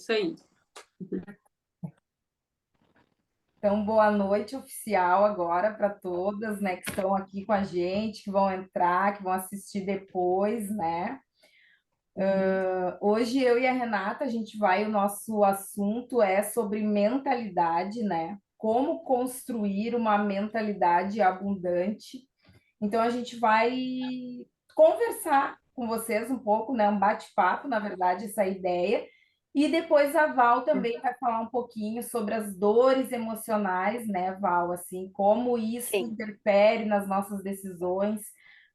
isso aí. Então, boa noite oficial agora para todas, né, que estão aqui com a gente, que vão entrar, que vão assistir depois, né? Hoje eu e a Renata, o nosso assunto é sobre mentalidade, né? Como construir uma mentalidade abundante. Então, a gente vai conversar com vocês um pouco, né? Um bate-papo, na verdade, essa ideia. E depois a Val também vai falar um pouquinho sobre as dores emocionais, né, Val? Assim, como isso Sim. interfere nas nossas decisões,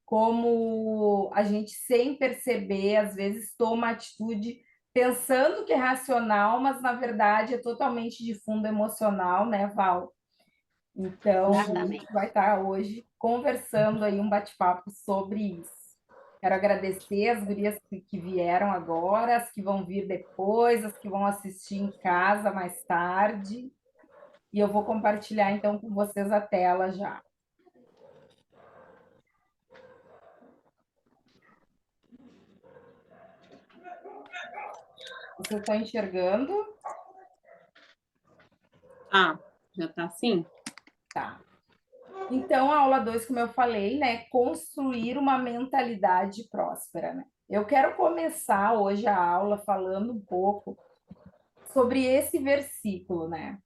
como a gente, sem perceber, às vezes toma atitude pensando que é racional, mas na verdade é totalmente de fundo emocional, né, Val? Então, a gente Exatamente. vai estar hoje conversando aí um bate-papo sobre isso. Quero agradecer as gurias que vieram agora, as que vão vir depois, as que vão assistir em casa mais tarde. E eu vou compartilhar então com vocês a tela já. Vocês estão enxergando? Ah, já tá assim? Tá. Então, a aula 2, como eu falei, né, construir uma mentalidade próspera, né? Eu quero começar hoje a aula falando um pouco sobre esse versículo, né?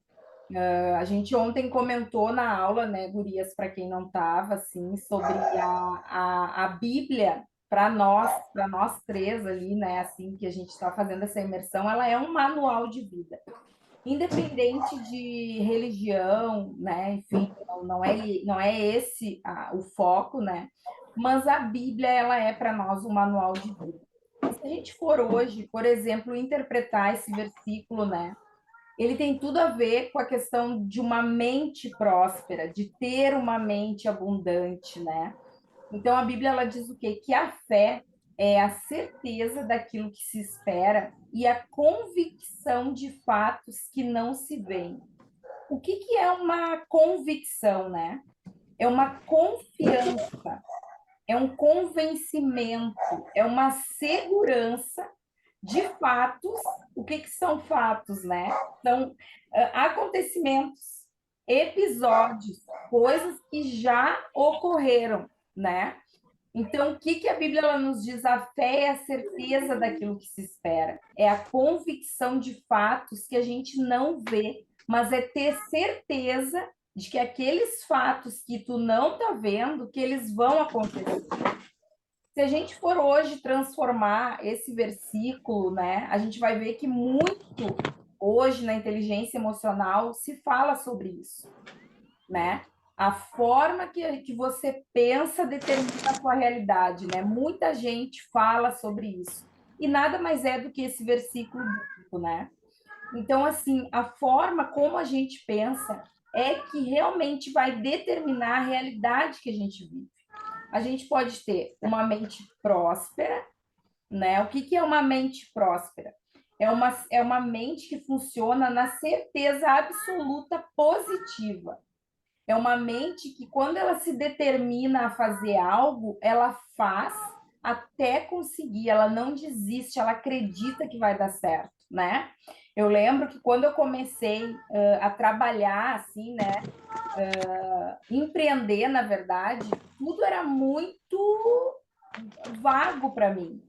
A gente ontem comentou na aula, né, gurias, para quem não estava, assim, sobre a Bíblia, para nós três ali, né, assim, que a gente está fazendo essa imersão, ela é um manual de vida. Independente de religião, né, enfim, não é esse o foco, né, mas a Bíblia, ela é para nós um manual de vida. E se a gente for hoje, por exemplo, interpretar esse versículo, né, ele tem tudo a ver com a questão de uma mente próspera, de ter uma mente abundante, né? Então a Bíblia ela diz o quê? Que a fé é a certeza daquilo que se espera e a convicção de fatos que não se veem. O que que é uma convicção, né? É uma confiança, é um convencimento, é uma segurança de fatos. O que que são fatos, né? São acontecimentos, episódios, coisas que já ocorreram, né? Então, o que que a Bíblia ela nos diz? A fé é a certeza daquilo que se espera, é a convicção de fatos que a gente não vê, mas é ter certeza de que aqueles fatos que tu não tá vendo, que eles vão acontecer. Se a gente for hoje transformar esse versículo, né, a gente vai ver que muito hoje na inteligência emocional se fala sobre isso, né? A forma que você pensa determina a sua realidade, né? Muita gente fala sobre isso. E nada mais é do que esse versículo bíblico, né? Então, assim, a forma como a gente pensa é que realmente vai determinar a realidade que a gente vive. A gente pode ter uma mente próspera, né? O que que é uma mente próspera? É uma mente que funciona na certeza absoluta positiva. É uma mente que, quando ela se determina a fazer algo, ela faz até conseguir, ela não desiste, ela acredita que vai dar certo, né? Eu lembro que quando eu comecei a trabalhar, assim, né, empreender, na verdade, tudo era muito vago para mim,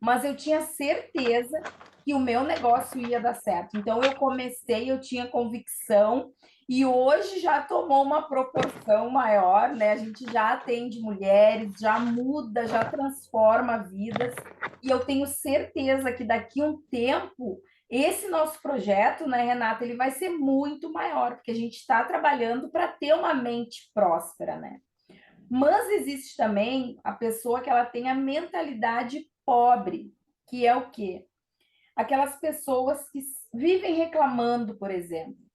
mas eu tinha certeza que o meu negócio ia dar certo. Então eu comecei, eu tinha convicção e hoje já tomou uma proporção maior, né? A gente já atende mulheres, já muda, já transforma vidas. E eu tenho certeza que daqui a um tempo esse nosso projeto, né, Renata, ele vai ser muito maior, porque a gente está trabalhando para ter uma mente próspera, né? Mas existe também a pessoa que ela tem a mentalidade pobre, que é o quê? Aquelas pessoas que vivem reclamando, por exemplo,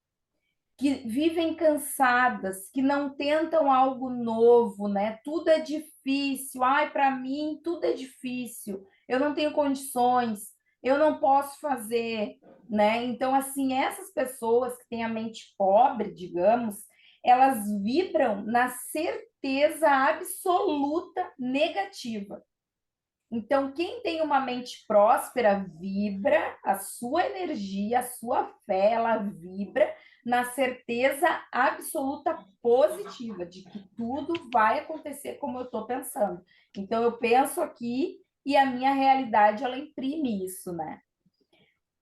que vivem cansadas, que não tentam algo novo, né? Tudo é difícil. Ai, para mim tudo é difícil. Eu não tenho condições, eu não posso fazer, né? Então, assim, essas pessoas que têm a mente pobre, digamos, elas vibram na certeza absoluta negativa. Então, quem tem uma mente próspera vibra, a sua energia, a sua fé, ela vibra na certeza absoluta positiva de que tudo vai acontecer como eu estou pensando. Então, eu penso aqui e a minha realidade, ela imprime isso, né?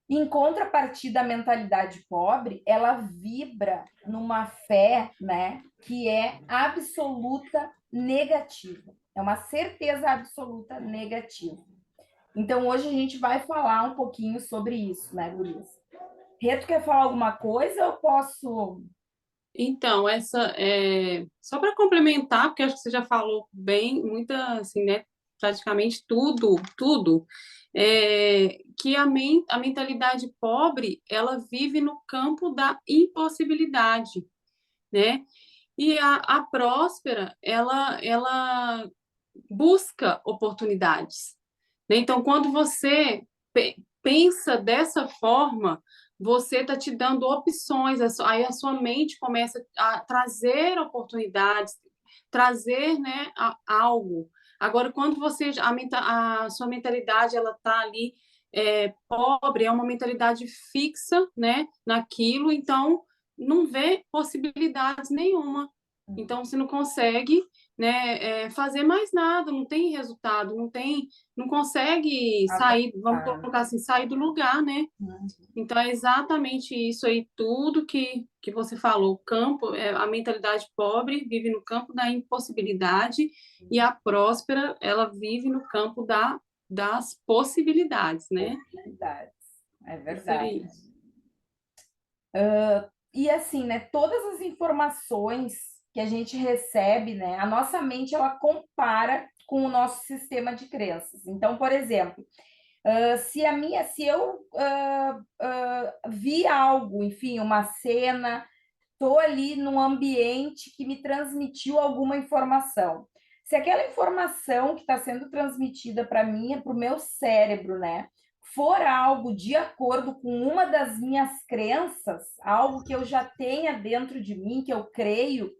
Em contrapartida, a mentalidade pobre, ela vibra numa fé, né, que é absoluta negativa. É uma certeza absoluta negativa. Então, hoje a gente vai falar um pouquinho sobre isso, né, Gurias? Reto, quer falar alguma coisa? Eu posso. Então, só para complementar, porque acho que você já falou bem, muita, assim, né, praticamente tudo, que a mentalidade pobre, ela vive no campo da impossibilidade, né? E a próspera, ela busca oportunidades, né? Então, quando você pensa dessa forma, você está te dando opções, aí a sua mente começa a trazer oportunidades, trazer, né, algo. Agora, quando a sua mentalidade ela está ali pobre, é uma mentalidade fixa, né, naquilo, então não vê possibilidades nenhuma. Então, você não consegue, né, fazer mais nada, não tem resultado, não consegue sair, vamos Adaptar. colocar assim, sair do lugar, né? Então é exatamente isso aí, tudo que você falou, o campo, a mentalidade pobre vive no campo da impossibilidade e a próspera, ela vive no campo das possibilidades, né? Possibilidades. É Isso verdade. aí. E assim, né, todas as informações que a gente recebe, né, a nossa mente ela compara com o nosso sistema de crenças. Então, por exemplo, se eu vi algo, enfim, uma cena, estou ali num ambiente que me transmitiu alguma informação. Se aquela informação que está sendo transmitida para mim, para o meu cérebro, né, for algo de acordo com uma das minhas crenças, algo que eu já tenha dentro de mim, que eu creio,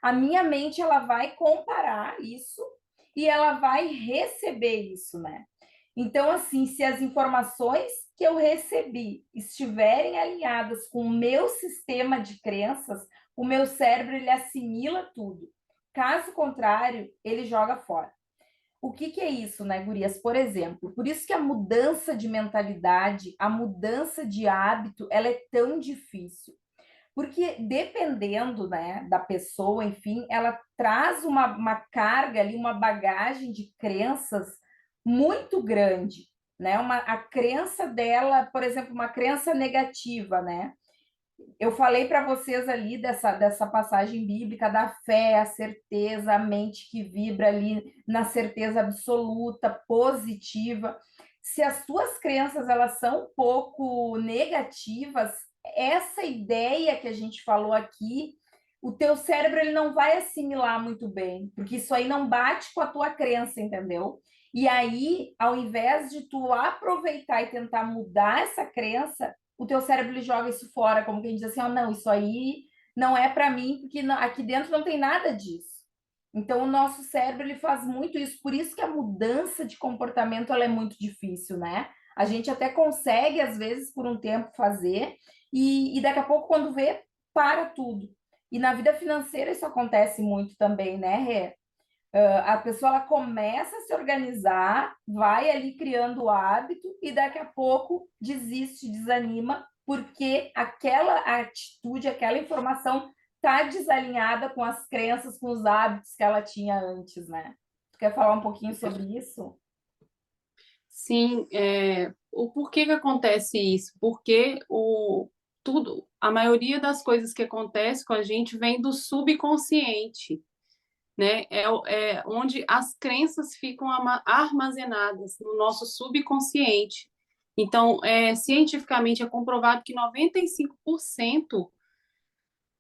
a minha mente ela vai comparar isso e ela vai receber isso, né? Então, assim, se as informações que eu recebi estiverem alinhadas com o meu sistema de crenças, o meu cérebro ele assimila tudo. Caso contrário, ele joga fora. O que, que é isso, né, Gurias? Por exemplo, por isso que a mudança de mentalidade, a mudança de hábito, ela é tão difícil. Porque dependendo, né, da pessoa, enfim, ela traz uma carga ali, uma bagagem de crenças muito grande, né? A crença dela, por exemplo, uma crença negativa, né? Eu falei para vocês ali dessa passagem bíblica da fé, a certeza, a mente que vibra ali na certeza absoluta, positiva. Se as tuas crenças elas são um pouco negativas, essa ideia que a gente falou aqui, o teu cérebro ele não vai assimilar muito bem, porque isso aí não bate com a tua crença, entendeu? E aí, ao invés de tu aproveitar e tentar mudar essa crença, o teu cérebro ele joga isso fora, como quem diz assim, oh, não, isso aí não é para mim, porque aqui dentro não tem nada disso. Então, o nosso cérebro ele faz muito isso, por isso que a mudança de comportamento ela é muito difícil, né? A gente até consegue, às vezes, por um tempo fazer, e daqui a pouco, quando vê, para tudo. E na vida financeira isso acontece muito também, né, Rê? A pessoa ela começa a se organizar, vai ali criando o hábito e daqui a pouco desiste, desanima, porque aquela atitude, aquela informação está desalinhada com as crenças, com os hábitos que ela tinha antes, né? Tu quer falar um pouquinho sobre isso? Sim, o porquê que acontece isso? Porque a maioria das coisas que acontece com a gente vem do subconsciente, né? É onde as crenças ficam armazenadas no nosso subconsciente. Então, cientificamente é comprovado que 95%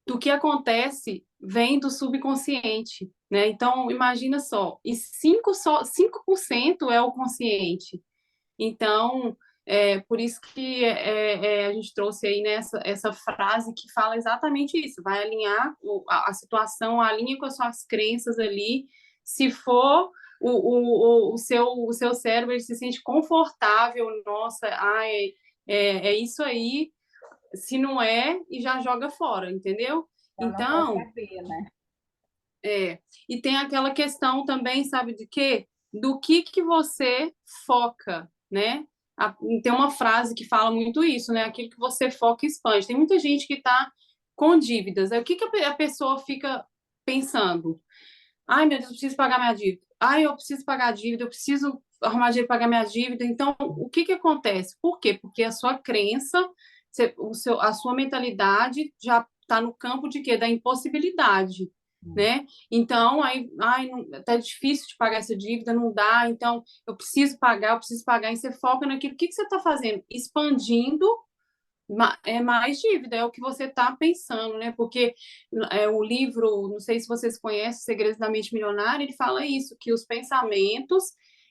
do que acontece vem do subconsciente, né? Então, imagina só, e 5% é o consciente. Então, por isso que a gente trouxe aí nessa essa frase que fala exatamente isso, vai alinhar a situação, alinha com as suas crenças ali, se for o seu cérebro ele se sente confortável, nossa, ai, é isso aí, se não é, e já joga fora, entendeu? Eu não quero Então, saber, né? e tem aquela questão também, sabe de quê? Do que você foca, né? Tem uma frase que fala muito isso, né? Aquilo que você foca expande. Tem muita gente que está com dívidas. Aí, o que que a pessoa fica pensando? Ai, meu Deus, eu preciso pagar minha dívida. Ai, eu preciso pagar a dívida, eu preciso arrumar dinheiro para pagar minha dívida. Então, o que que acontece? Por quê? Porque a sua crença, a sua mentalidade já está no campo de quê? Da impossibilidade, né? Então, aí, ai, tá difícil de pagar essa dívida, não dá, então eu preciso pagar, e você foca naquilo. O que que você está fazendo? Expandindo é mais dívida, é o que você está pensando, né? Porque o livro, não sei se vocês conhecem, Segredos da Mente Milionária, ele fala isso, que os pensamentos,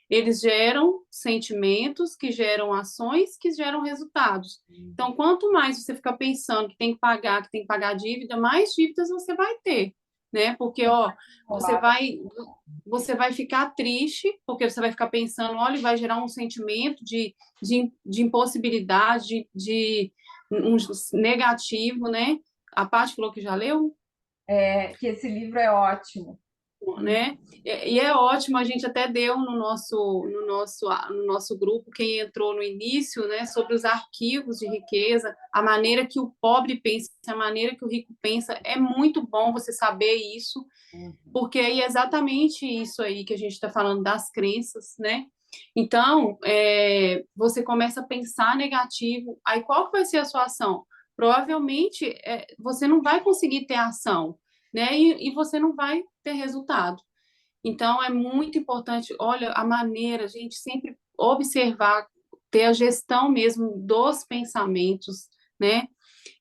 eles geram sentimentos, que geram ações, que geram resultados. Então, quanto mais você fica pensando que tem que pagar a dívida, mais dívidas você vai ter, né? Porque, ó, você Rolado. vai, você vai ficar triste, porque você vai ficar pensando, olha, vai gerar um sentimento de impossibilidade, um negativo, né? A Paty falou que já leu, Que esse livro é ótimo. né? E é ótimo, a gente até deu no nosso grupo, quem entrou no início, né, sobre os arquivos de riqueza, a maneira que o pobre pensa, a maneira que o rico pensa, é muito bom você saber isso, porque é exatamente isso aí que a gente está falando das crenças, né? Então, você começa a pensar negativo, aí qual que vai ser a sua ação? Provavelmente você não vai conseguir ter ação, né? E você não vai ter resultado. Então, é muito importante, olha, a maneira, a gente sempre observar, ter a gestão mesmo dos pensamentos, né?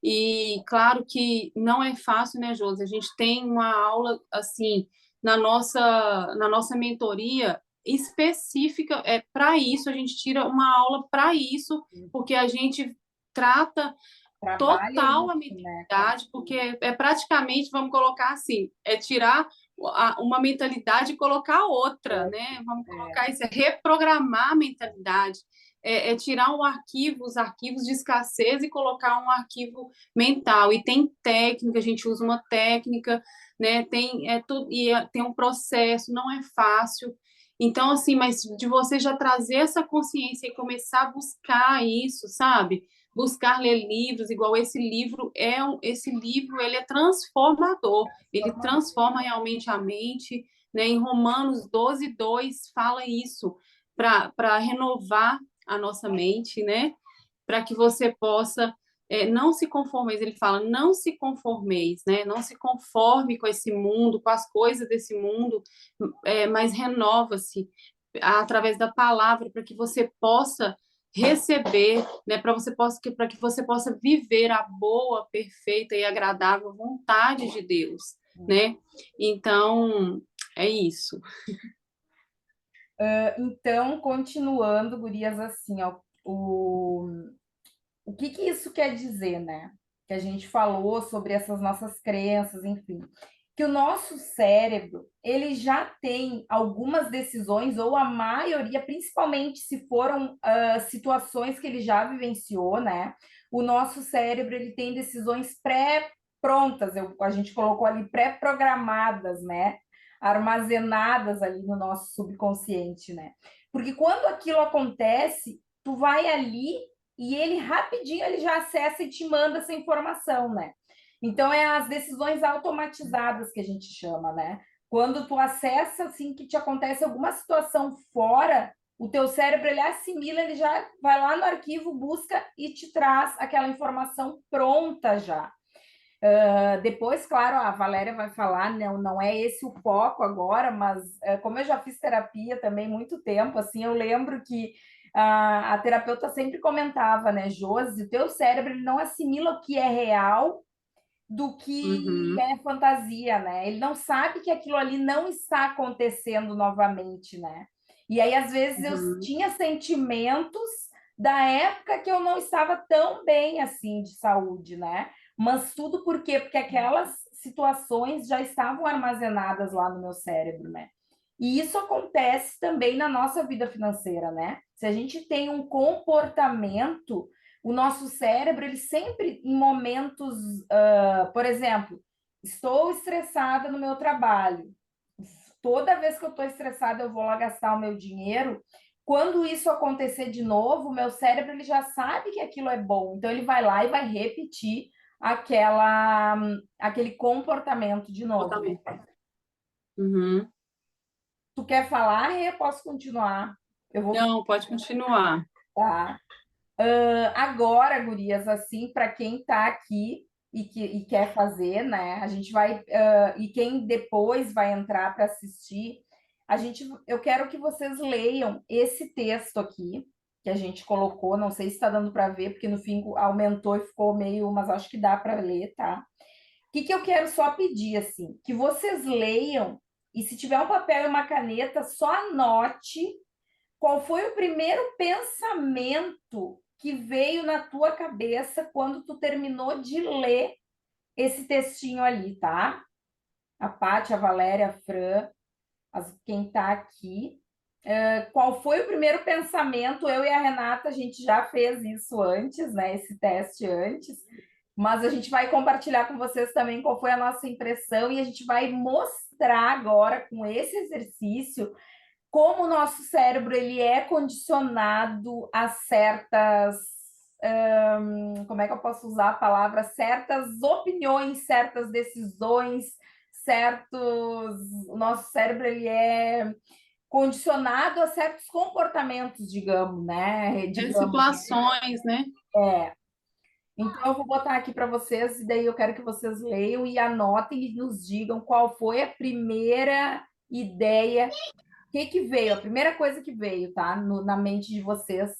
E claro que não é fácil, né, Josi? A gente tem uma aula, assim, na nossa mentoria específica, para isso, a gente tira uma aula para isso, porque a gente trata Trabalha total a isso, né, cara? mentalidade, porque é praticamente, vamos colocar assim, é tirar uma mentalidade e colocar outra, né? Vamos colocar isso, é reprogramar a mentalidade, é tirar os arquivos de escassez e colocar um arquivo mental. E tem técnica, a gente usa uma técnica, né? Tem um processo, não é fácil. Então, assim, mas de você já trazer essa consciência e começar a buscar isso, sabe? Buscar ler livros, igual esse livro ele é transformador, ele transforma realmente a mente, né? Em Romanos 12:2 fala isso, para renovar a nossa mente, né? Para que você possa não se conformeis, ele fala, não se conformeis, né? Não se conforme com esse mundo, com as coisas desse mundo, mas renova-se através da palavra, para que você possa receber, né, para que você possa viver a boa, perfeita e agradável vontade de Deus, né? Então, é isso. Então, continuando, gurias, assim, ó, o que que isso quer dizer, né? Que a gente falou sobre essas nossas crenças, enfim. Que o nosso cérebro, ele já tem algumas decisões, ou a maioria, principalmente se foram situações que ele já vivenciou, né? O nosso cérebro, ele tem decisões pré-prontas, a gente colocou ali pré-programadas, né? Armazenadas ali no nosso subconsciente, né? Porque quando aquilo acontece, tu vai ali e ele rapidinho ele já acessa e te manda essa informação, né? Então é as decisões automatizadas que a gente chama, né? Quando tu acessa assim que te acontece alguma situação fora, o teu cérebro ele assimila, ele já vai lá no arquivo, busca e te traz aquela informação pronta já. Depois, claro, a Valéria vai falar, não é esse o foco agora, mas como eu já fiz terapia também muito tempo, assim, eu lembro que a terapeuta sempre comentava, né, Josi, o teu cérebro ele não assimila o que é real do que Uhum, é fantasia, né? Ele não sabe que aquilo ali não está acontecendo novamente, né? E aí, às vezes, eu uhum, tinha sentimentos da época que eu não estava tão bem assim de saúde, né? Mas tudo por quê? Porque aquelas situações já estavam armazenadas lá no meu cérebro, né? E isso acontece também na nossa vida financeira, né? Se a gente tem um comportamento, o nosso cérebro, ele sempre, em momentos, por exemplo, estou estressada no meu trabalho. Toda vez que eu estou estressada, eu vou lá gastar o meu dinheiro. Quando isso acontecer de novo, o meu cérebro ele já sabe que aquilo é bom. Então ele vai lá e vai repetir aquele comportamento de novo. Totalmente. Uhum. Tu quer falar, Rê? Posso continuar? Eu vou Não, pode continuar. falar. Agora, gurias, assim, para quem está aqui e quer fazer, né? A gente vai e quem depois vai entrar para assistir, eu quero que vocês leiam esse texto aqui que a gente colocou. Não sei se está dando para ver, porque no fim aumentou e ficou meio, mas acho que dá para ler, tá? O que eu quero só pedir, assim, que vocês leiam e se tiver um papel e uma caneta, só anote qual foi o primeiro pensamento que veio na tua cabeça quando tu terminou de ler esse textinho ali, tá? A Paty, a Valéria, a Fran, quem está aqui. Qual foi o primeiro pensamento? Eu e a Renata, a gente já fez isso antes, né? Esse teste antes. Mas a gente vai compartilhar com vocês também qual foi a nossa impressão e a gente vai mostrar agora com esse exercício como o nosso cérebro ele é condicionado a certas, como é que eu posso usar a palavra? Certas opiniões, certas decisões, certos. O nosso cérebro ele é condicionado a certos comportamentos, digamos, né? Digamos. Situações, né? Então, eu vou botar aqui para vocês, e daí eu quero que vocês leiam e anotem e nos digam qual foi a primeira ideia, o que que veio, a primeira coisa que veio, tá? Na mente de vocês,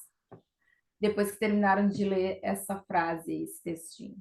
depois que terminaram de ler essa frase, esse textinho.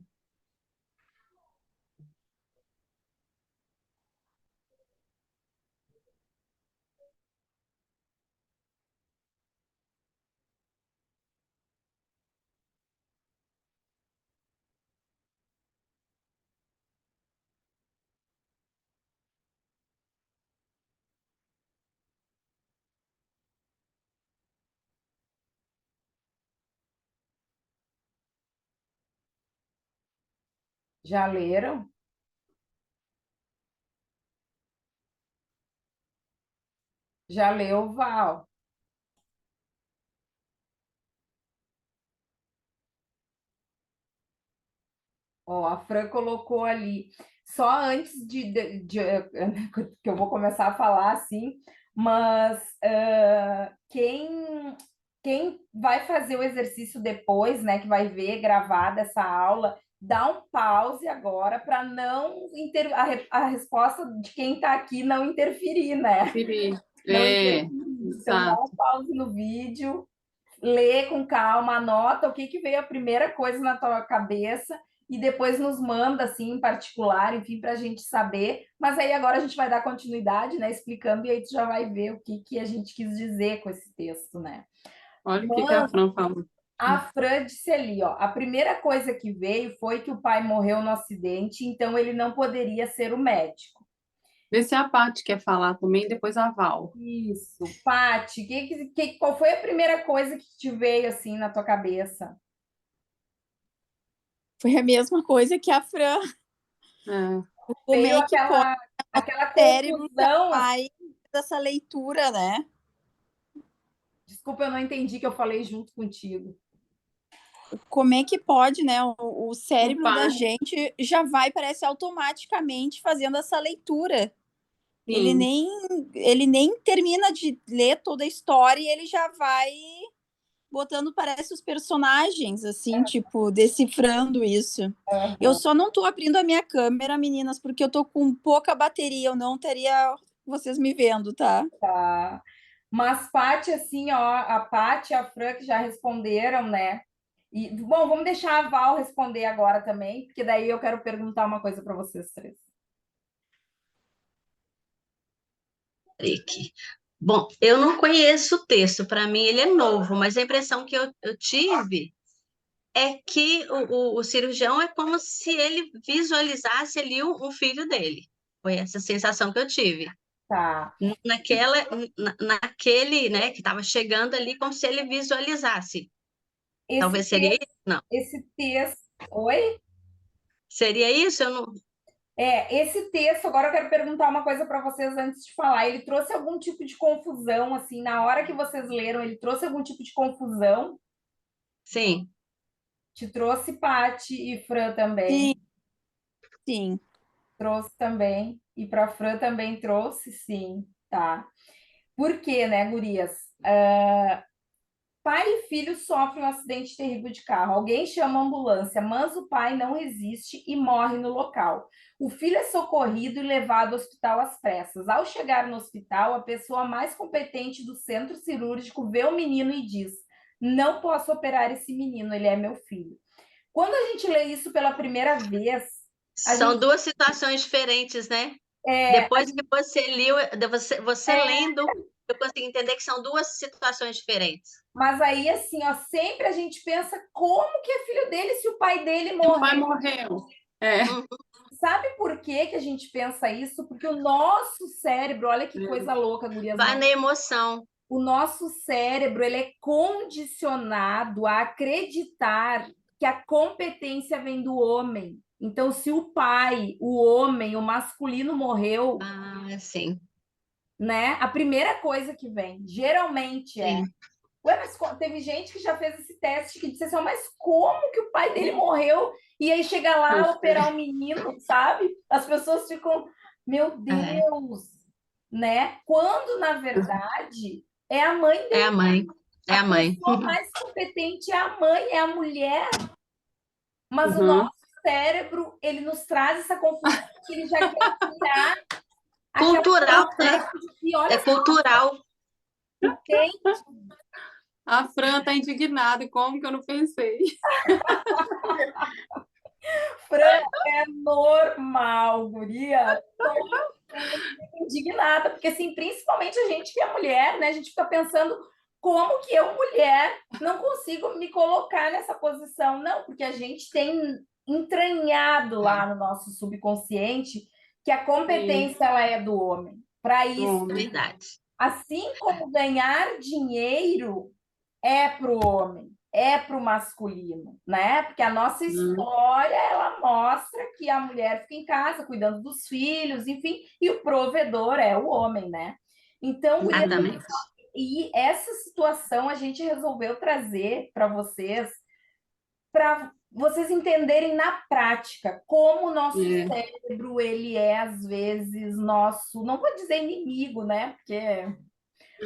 Já leram? Já leu, Val? Ó, a Fran colocou ali. Só antes que eu vou começar a falar assim, mas quem vai fazer o exercício depois, né, que vai ver gravada essa aula, dá um pause agora para não a resposta de quem está aqui não interferir, né? Não É, interferir. Então dá um exato. pause no vídeo, lê com calma, anota o que que veio a primeira coisa na tua cabeça e depois nos manda assim em particular, enfim, para a gente saber. Mas aí agora a gente vai dar continuidade, né, explicando e aí tu já vai ver o que que a gente quis dizer com esse texto, né? Olha o que a Fran falou. A Fran disse ali, ó, a primeira coisa que veio foi que o pai morreu no acidente, então ele não poderia ser o médico. Vê se a Paty quer falar também, depois a Val. Isso. Paty, qual foi a primeira coisa que te veio assim na tua cabeça? Foi a mesma coisa que a Fran. É, Como Veio é que pode aquela o cérebro confusão. vai dessa leitura, né? Desculpa, eu não entendi que eu falei junto contigo. Como é que pode, né? O o cérebro da pai, gente já vai, parece, automaticamente fazendo essa leitura. Ele sim. nem, ele nem termina de ler toda a história e ele já vai botando, parece, os personagens, assim, tipo, decifrando isso. Eu Uhum. só não tô abrindo a minha câmera, meninas, porque eu tô com pouca bateria, eu não teria vocês me vendo, tá? Tá. Mas, Paty, assim, ó, a Paty e a Fran que já responderam, né? E, bom, vamos deixar a Val responder agora também, porque daí eu quero perguntar uma coisa para vocês três. Rick. Bom, eu não conheço o texto, para mim ele é novo, mas a impressão que eu tive é que o cirurgião é como se ele visualizasse ali um filho dele. Foi essa sensação que eu tive. Tá. Naquele, né, que estava chegando ali, como se ele visualizasse. Esse Talvez seria texto, isso, não. esse texto, oi? Seria isso? Eu não. Esse texto, agora eu quero perguntar uma coisa para vocês antes de falar. Ele trouxe algum tipo de confusão, assim, na hora que vocês leram, ele trouxe algum tipo de confusão? Sim, Te trouxe, Pati e Fran também. Sim, sim. Trouxe também. E para Fran também trouxe, sim. Tá. Por quê, né, gurias? Pai e filho sofrem um acidente terrível de carro. Alguém chama a ambulância, mas o pai não resiste e morre no local. O filho é socorrido e levado ao hospital às pressas. Ao chegar no hospital, a pessoa mais competente do centro cirúrgico vê o menino e diz: Não posso operar esse menino, ele é meu filho. Quando a gente lê isso pela primeira vez, a são gente duas situações diferentes, né? é, Depois que você leu, você lendo, eu consegui entender que são duas situações diferentes. mas aí assim, ó, sempre a gente pensa como que é filho dele se o pai dele E o pai morre. morreu. É. Uhum. Sabe por que que a gente pensa isso? Porque o nosso cérebro, olha que coisa louca, gurias, Vai na emoção. o nosso cérebro, ele é condicionado a acreditar que a competência vem do homem. Então, se o pai, o homem, o masculino morreu, Ah, sim, né? A primeira coisa que vem, geralmente é, sim. ué, mas teve gente que já fez esse teste que disse assim, mas como que o pai dele morreu? E aí chega lá operar o menino, sabe? As pessoas ficam, meu É, Deus, né? Quando, na verdade, é a mãe é a dele. mãe. É A a mãe. pessoa mais competente é a mãe, é a mulher. Mas o Uhum. nosso cérebro, ele nos traz essa confusão, que ele já quer tirar aquela Cultural, né? situação de que, É olha só, cultural. tem A Fran tá indignada. E como que eu não pensei? Fran, é normal, guria. Indignada, porque assim, principalmente a gente que é mulher, né? A gente fica pensando como que eu, mulher, não consigo me colocar nessa posição. Não, porque a gente tem entranhado lá no nosso subconsciente que a Sim, competência ela é do homem. Para do isso, homem. Verdade. assim como ganhar dinheiro é para o homem, é para o masculino, né? Porque a nossa Uhum. história ela mostra que a mulher fica em casa cuidando dos filhos, enfim, e o provedor é o homem, né? Então, gurias, Exatamente. e essa situação a gente resolveu trazer para vocês entenderem na prática como o nosso É. cérebro ele é às vezes nosso, não vou dizer inimigo, né? Porque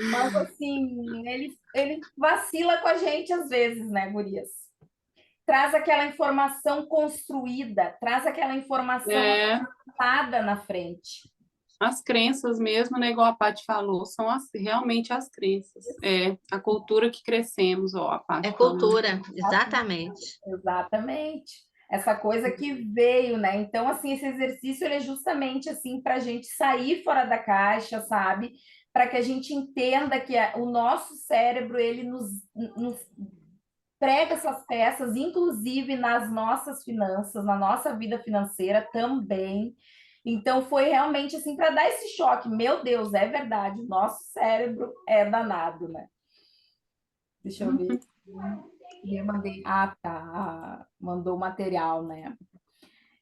mas assim, ele vacila com a gente às vezes, né, gurias? Traz aquela informação construída, traz aquela informação É. assentada na frente. As crenças mesmo, né, igual a Paty falou, são realmente as crenças. É a cultura que crescemos, ó, a É Paty falando. cultura. Exatamente. Exatamente. Essa coisa que veio, né? Então, assim, esse exercício ele é justamente assim para a gente sair fora da caixa, sabe? Para que a gente entenda que o nosso cérebro ele nos prega essas peças, inclusive nas nossas finanças, na nossa vida financeira também. Então foi realmente assim para dar esse choque. Meu Deus, é verdade, o nosso cérebro é danado, né? Deixa eu ver. Eu mandei. Ah, tá. Mandou o material, né?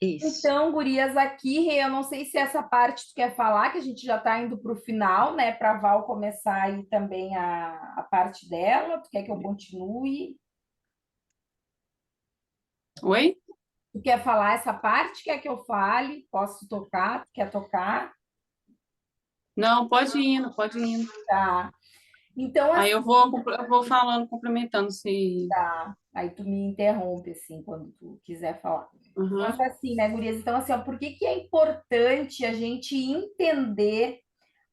Isso. Então, gurias, aqui, Rê, eu não sei se essa parte tu quer falar, que a gente já está indo para o final, né? Para a Val começar aí também a parte dela. Tu quer que eu continue? Oi? Tu quer falar essa parte? Quer que eu fale? Posso tocar? Tu quer tocar? Não, pode ir, pode ir. Tá. Então, Aí assim, eu vou falando, complementando se. tá. Aí tu me interrompe, assim, quando tu quiser falar. Mas Uhum. assim, né, gurias? Então, assim, ó, por que que é importante a gente entender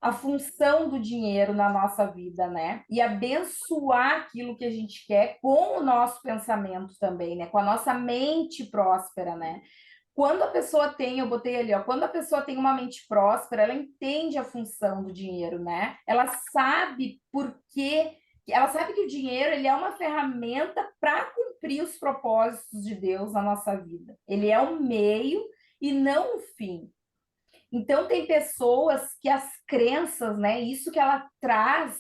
a função do dinheiro na nossa vida, né? E abençoar aquilo que a gente quer com o nosso pensamento também, né? Com a nossa mente próspera, né? Quando a pessoa tem, eu botei ali, ó, quando a pessoa tem uma mente próspera, ela entende a função do dinheiro, né? Ela sabe por quê, ela sabe que o dinheiro ele é uma ferramenta para cumprir os propósitos de Deus na nossa vida. Ele é um meio e não o fim. Então, tem pessoas que as crenças, né, isso que ela traz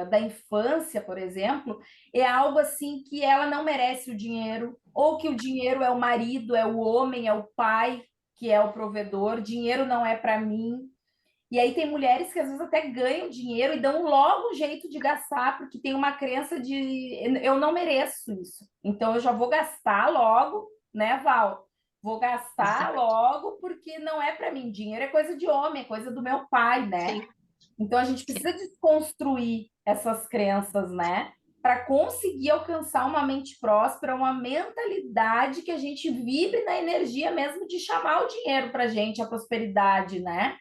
da infância, por exemplo, é algo assim que ela não merece o dinheiro, ou que o dinheiro é o marido, é o homem, é o pai que é o provedor, dinheiro não é para mim. E aí tem mulheres que às vezes até ganham dinheiro e dão logo um jeito de gastar, porque tem uma crença de eu não mereço isso. Então eu já vou gastar logo, né, Val? Vou gastar Exato. logo porque não é para mim. Dinheiro é coisa de homem, é coisa do meu pai, né? Sim, Então a gente sim. precisa desconstruir essas crenças, né? Para conseguir alcançar uma mente próspera, uma mentalidade que a gente vibre na energia mesmo de chamar o dinheiro para a gente, a prosperidade, né?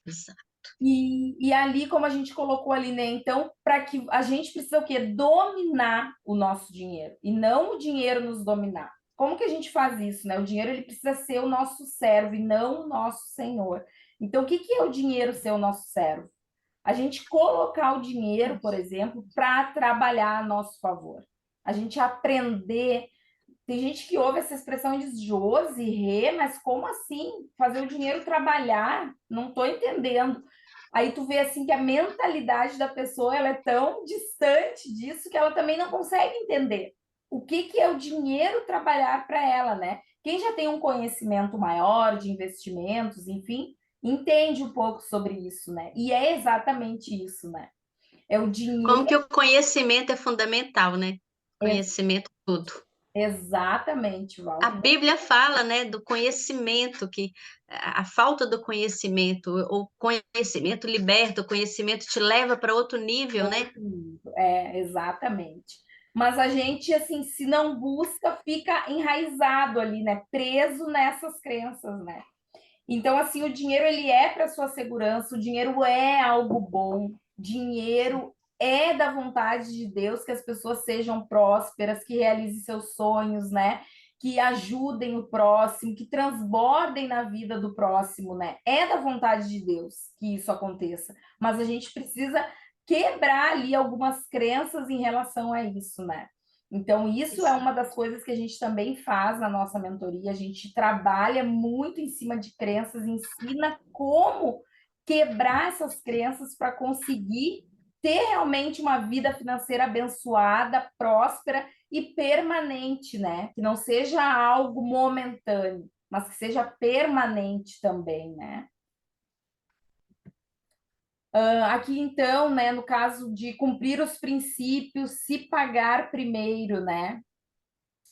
Exato. E ali, como a gente colocou ali, né? Então, para que a gente precisa o quê? Dominar o nosso dinheiro e não o dinheiro nos dominar. Como que a gente faz isso, né? O dinheiro ele precisa ser o nosso servo e não o nosso senhor. Então, o que que é o dinheiro ser o nosso servo? A gente colocar o dinheiro, por exemplo, para trabalhar a nosso favor. A gente aprender. Tem gente que ouve essa expressão e diz Josi, Rê, mas como assim? Fazer o dinheiro trabalhar? Não estou entendendo. Aí tu vê assim que a mentalidade da pessoa ela é tão distante disso que ela também não consegue entender o que que é o dinheiro trabalhar para ela, né? Quem já tem um conhecimento maior de investimentos, enfim, entende um pouco sobre isso, né? E é exatamente isso, né? É o Como dinheiro, que o conhecimento é fundamental, né? Conhecimento é tudo. exatamente, A Val. Bíblia fala, né, do conhecimento, que a falta do conhecimento, o conhecimento liberta, o conhecimento te leva para outro nível, né? Outro nível. É, exatamente. Mas a gente, assim, se não busca, fica enraizado ali, né? Preso nessas crenças, né? Então, assim, o dinheiro, ele é para sua segurança, o dinheiro é algo bom, dinheiro é da vontade de Deus que as pessoas sejam prósperas, que realizem seus sonhos, né? Que ajudem o próximo, que transbordem na vida do próximo, né? É da vontade de Deus que isso aconteça, mas a gente precisa quebrar ali algumas crenças em relação a isso, né? Então, isso é uma das coisas que a gente também faz na nossa mentoria. A gente trabalha muito em cima de crenças, ensina como quebrar essas crenças para conseguir ter realmente uma vida financeira abençoada, próspera e permanente, né? Que não seja algo momentâneo, mas que seja permanente também, né? Aqui, então, né, no caso de cumprir os princípios, se pagar primeiro, né?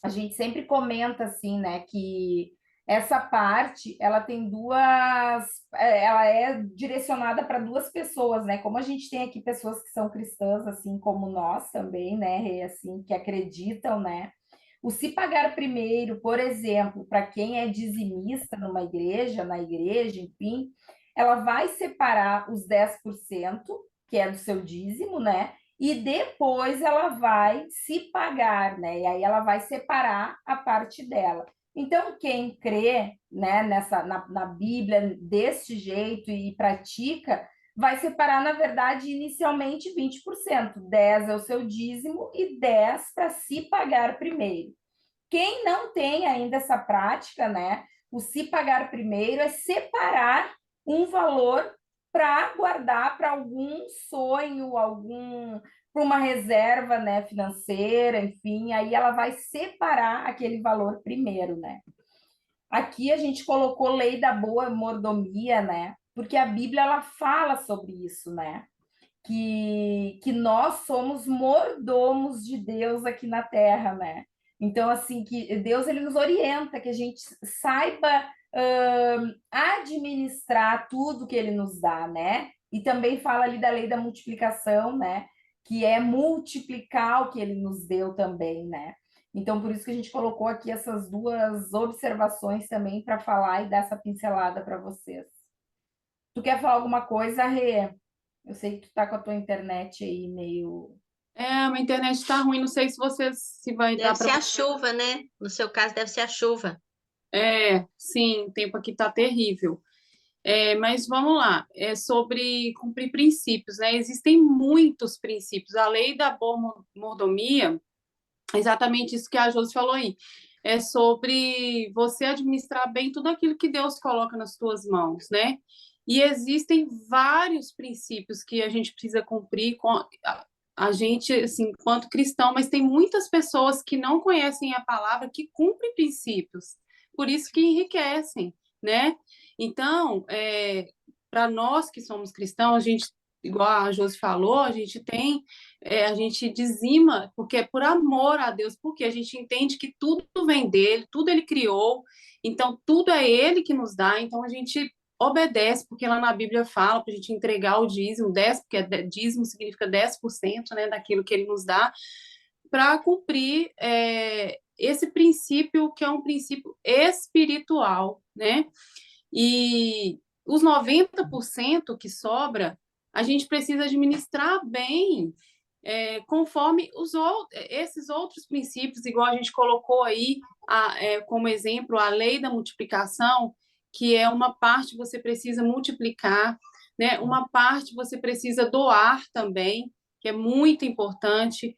A gente sempre comenta assim, né, que essa parte ela tem ela é direcionada para duas pessoas, né? Como a gente tem aqui pessoas que são cristãs, assim como nós também, né, e assim que acreditam, né? O se pagar primeiro, por exemplo, para quem é dizimista numa igreja, na igreja, enfim, ela vai separar os 10%, que é do seu dízimo, né? E depois ela vai se pagar, né? E aí ela vai separar a parte dela. Então, quem crê, né, na Bíblia deste jeito e pratica, vai separar, na verdade, inicialmente 20%. 10 é o seu dízimo e 10 para se pagar primeiro. Quem não tem ainda essa prática, né? O se pagar primeiro é separar um valor para guardar para algum sonho, para uma reserva, né, financeira, enfim, aí ela vai separar aquele valor primeiro, né? Aqui a gente colocou lei da boa mordomia, né? Porque a Bíblia ela fala sobre isso, né? Que nós somos mordomos de Deus aqui na Terra, né? Então, assim, que Deus ele nos orienta, que a gente saiba administrar tudo que ele nos dá, né? E também fala ali da lei da multiplicação, né? Que é multiplicar o que ele nos deu também, né? Então, por isso que a gente colocou aqui essas duas observações também para falar e dar essa pincelada para vocês. Tu quer falar alguma coisa, Rê? Eu sei que tu tá com a tua internet aí meio. A minha internet está ruim, não sei se vai dar Deve ser para a chuva, né? No seu caso, deve ser a chuva. sim, o tempo aqui está terrível. Mas vamos lá, é sobre cumprir princípios, né? Existem muitos princípios. A lei da boa mordomia, exatamente isso que a Josi falou aí. é sobre você administrar bem tudo aquilo que Deus coloca nas suas mãos, né? E existem vários princípios que a gente precisa cumprir com a gente, assim, enquanto cristão, mas tem muitas pessoas que não conhecem a palavra, que cumprem princípios, por isso que enriquecem, né? Então, para nós que somos cristãos, a gente, igual a Josi falou, a gente tem, a gente dizima, porque é por amor a Deus, porque a gente entende que tudo vem dele, tudo ele criou, então tudo é ele que nos dá, então a gente obedece, porque lá na Bíblia fala para a gente entregar o dízimo, 10, porque dízimo significa 10%, né, daquilo que ele nos dá, para cumprir esse princípio, que é um princípio espiritual, né? E os 90% que sobra, a gente precisa administrar bem, conforme esses outros princípios, igual a gente colocou aí como exemplo a lei da multiplicação, que é uma parte você precisa multiplicar, né? Uma parte você precisa doar também, que é muito importante.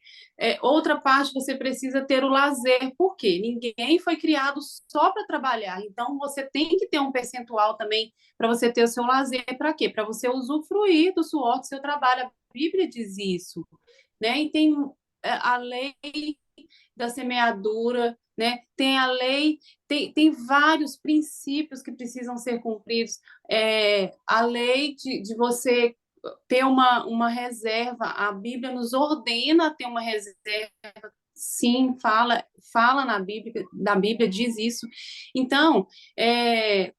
Outra parte você precisa ter o lazer, por quê? Ninguém foi criado só para trabalhar, então você tem que ter um percentual também para você ter o seu lazer. Para quê? Para você usufruir do suor do seu trabalho. A Bíblia diz isso, né? E tem a lei da semeadura, né? Tem a lei, tem vários princípios que precisam ser cumpridos. A lei de você ter uma reserva, a Bíblia nos ordena ter uma reserva, sim, fala na Bíblia diz isso. Então,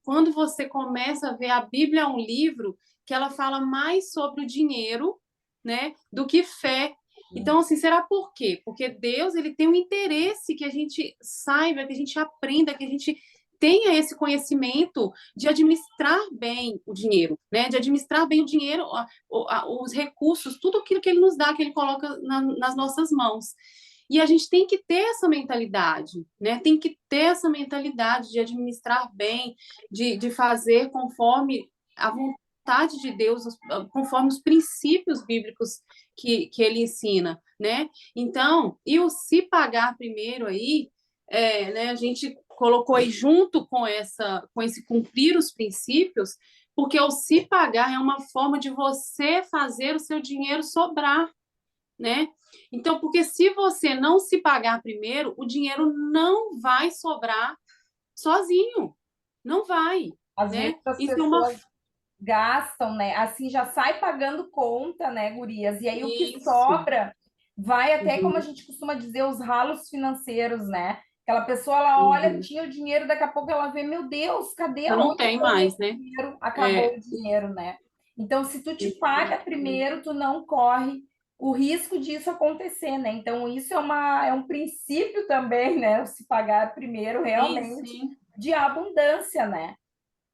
quando você começa a ver, a Bíblia é um livro que ela fala mais sobre o dinheiro, né, do que fé. Então, assim, será por quê? Porque Deus, ele tem um interesse que a gente saiba, que a gente aprenda, que a gente tenha esse conhecimento de administrar bem o dinheiro, né? De administrar bem o dinheiro, os recursos, tudo aquilo que ele nos dá, que ele coloca nas nossas mãos. E a gente tem que ter essa mentalidade, né? Tem que ter essa mentalidade de administrar bem, de fazer conforme a vontade de Deus, conforme os princípios bíblicos que ele ensina, né? Então, e o se pagar primeiro aí, né, a gente colocou aí junto com esse cumprir os princípios, porque o se pagar é uma forma de você fazer o seu dinheiro sobrar, né? Então, porque se você não se pagar primeiro, o dinheiro não vai sobrar sozinho, não vai, Às vezes né? as Isso é uma pessoas gastam, né? Assim já sai pagando conta, né, gurias? E aí o que isso. sobra vai até, como a Uhum, gente costuma dizer, os ralos financeiros, né? Aquela pessoa, ela olha, uhum. tinha o dinheiro, daqui a pouco ela vê, meu Deus, cadê? Já não Aonde tem foi meu mais, né? dinheiro? Acabou É, o dinheiro, né? Então, se tu te paga exatamente. primeiro, tu não corre o risco disso acontecer, né? Então, isso é um princípio também, né? O se pagar primeiro, Sim, realmente, sim. de abundância, né?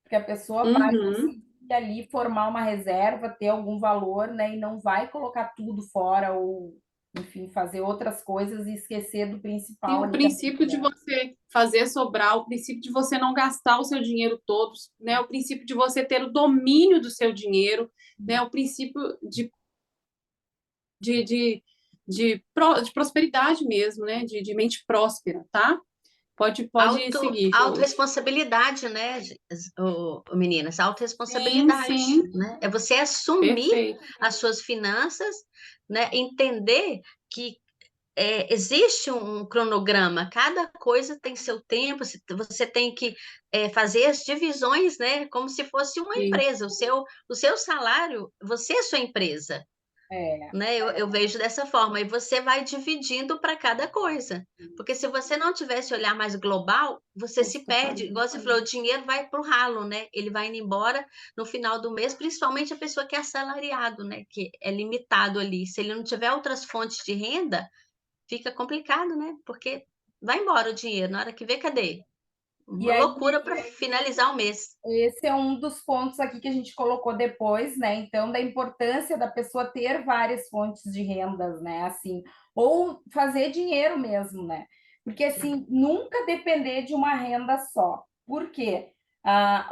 Porque a pessoa vai Uhum. conseguir ali formar uma reserva, ter algum valor, né? E não vai colocar tudo fora ou, enfim, fazer outras coisas e esquecer do Sim, principal o ali da princípio de vida. você fazer sobrar, o princípio de você não gastar o seu dinheiro todo, né? O princípio de você ter o domínio do seu dinheiro, né? O princípio de, de, de prosperidade mesmo, né? De mente próspera, tá? Pode seguir, Josi. Autorresponsabilidade, né, meninas? Sim, Autorresponsabilidade, sim, né? É você assumir perfeito. as suas finanças, né? Entender que existe um cronograma, cada coisa tem seu tempo, você tem que fazer as divisões, né? Como se fosse uma Sim, empresa. O seu salário, você é sua empresa, É, né? Eu vejo dessa forma, e você vai dividindo para cada coisa. Porque se você não tiver esse olhar mais global, você se perde. Igual você falou, o dinheiro vai para o ralo, né? Ele vai indo embora no final do mês, principalmente a pessoa que é assalariado, né? Que é limitado ali. Se ele não tiver outras fontes de renda, fica complicado, né? Porque vai embora o dinheiro, na hora que vê, cadê? e Uma aí, loucura para finalizar o mês. esse é um dos pontos aqui que a gente colocou depois, né? Então, da importância da pessoa ter várias fontes de rendas, né? Assim, ou fazer dinheiro mesmo, né? Porque, assim, nunca depender de uma renda só. Por quê?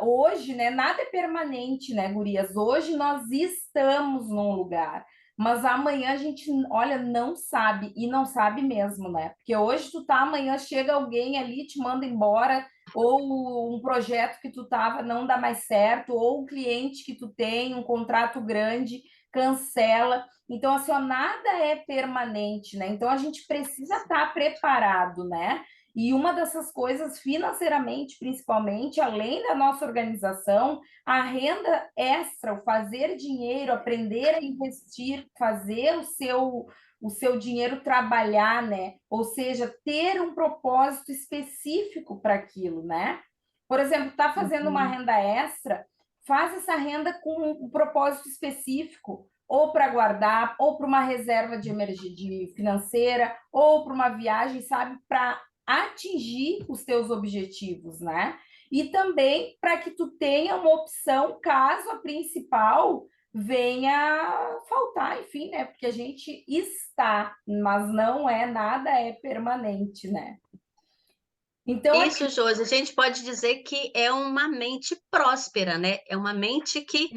Hoje, né, nada é permanente, né, gurias? Hoje nós estamos num lugar. mas amanhã a gente, olha, não sabe, e não sabe mesmo, né? Porque hoje tu tá, amanhã chega alguém ali, te manda embora, ou um projeto que tu tava não dá mais certo, ou um cliente que tu tem, um contrato grande, cancela. Então, assim, ó, nada é permanente, né? Então, a gente precisa estar preparado, né? E uma dessas coisas, financeiramente, principalmente, além da nossa organização, a renda extra, o fazer dinheiro, aprender a investir, fazer o seu dinheiro trabalhar, né? Ou seja, ter um propósito específico para aquilo, né? Por exemplo, está fazendo uma Uhum. renda extra, faz essa renda com um propósito específico, ou para guardar, ou para uma reserva de emergência financeira, ou para uma viagem, sabe? Para atingir os teus objetivos, né? E também para que tu tenha uma opção caso a principal venha faltar, enfim, né? Porque a gente está, mas não é nada é permanente, né? Então, Isso, Josi, a gente pode dizer que é uma mente próspera, né? É uma mente que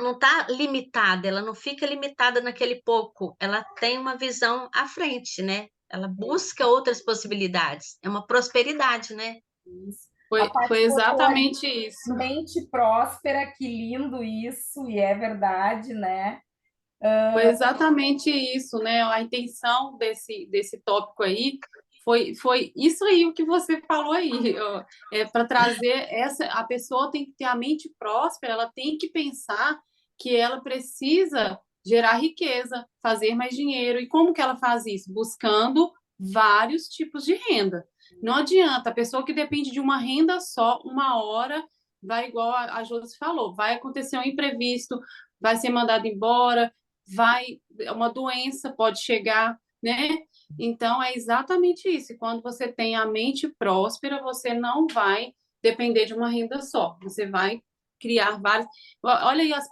não está limitada, ela não fica limitada naquele pouco, ela tem uma visão à frente, né? Ela busca outras possibilidades. É uma prosperidade, né? a Foi Paty botou ali exatamente isso. mente próspera, que lindo isso, e é verdade, né? Foi exatamente isso, né? A intenção desse tópico aí foi isso aí o que você falou aí, para trazer a pessoa tem que ter a mente próspera, ela tem que pensar que ela precisa gerar riqueza, fazer mais dinheiro. E como que ela faz isso? Buscando vários tipos de renda. Não adianta, a pessoa que depende de uma renda só, uma hora, vai igual a Josi falou, vai acontecer um imprevisto, vai ser mandado embora, uma doença pode chegar, né? Então é exatamente isso. Quando você tem a mente próspera, você não vai depender de uma renda só. Você vai criar vários. Olha aí as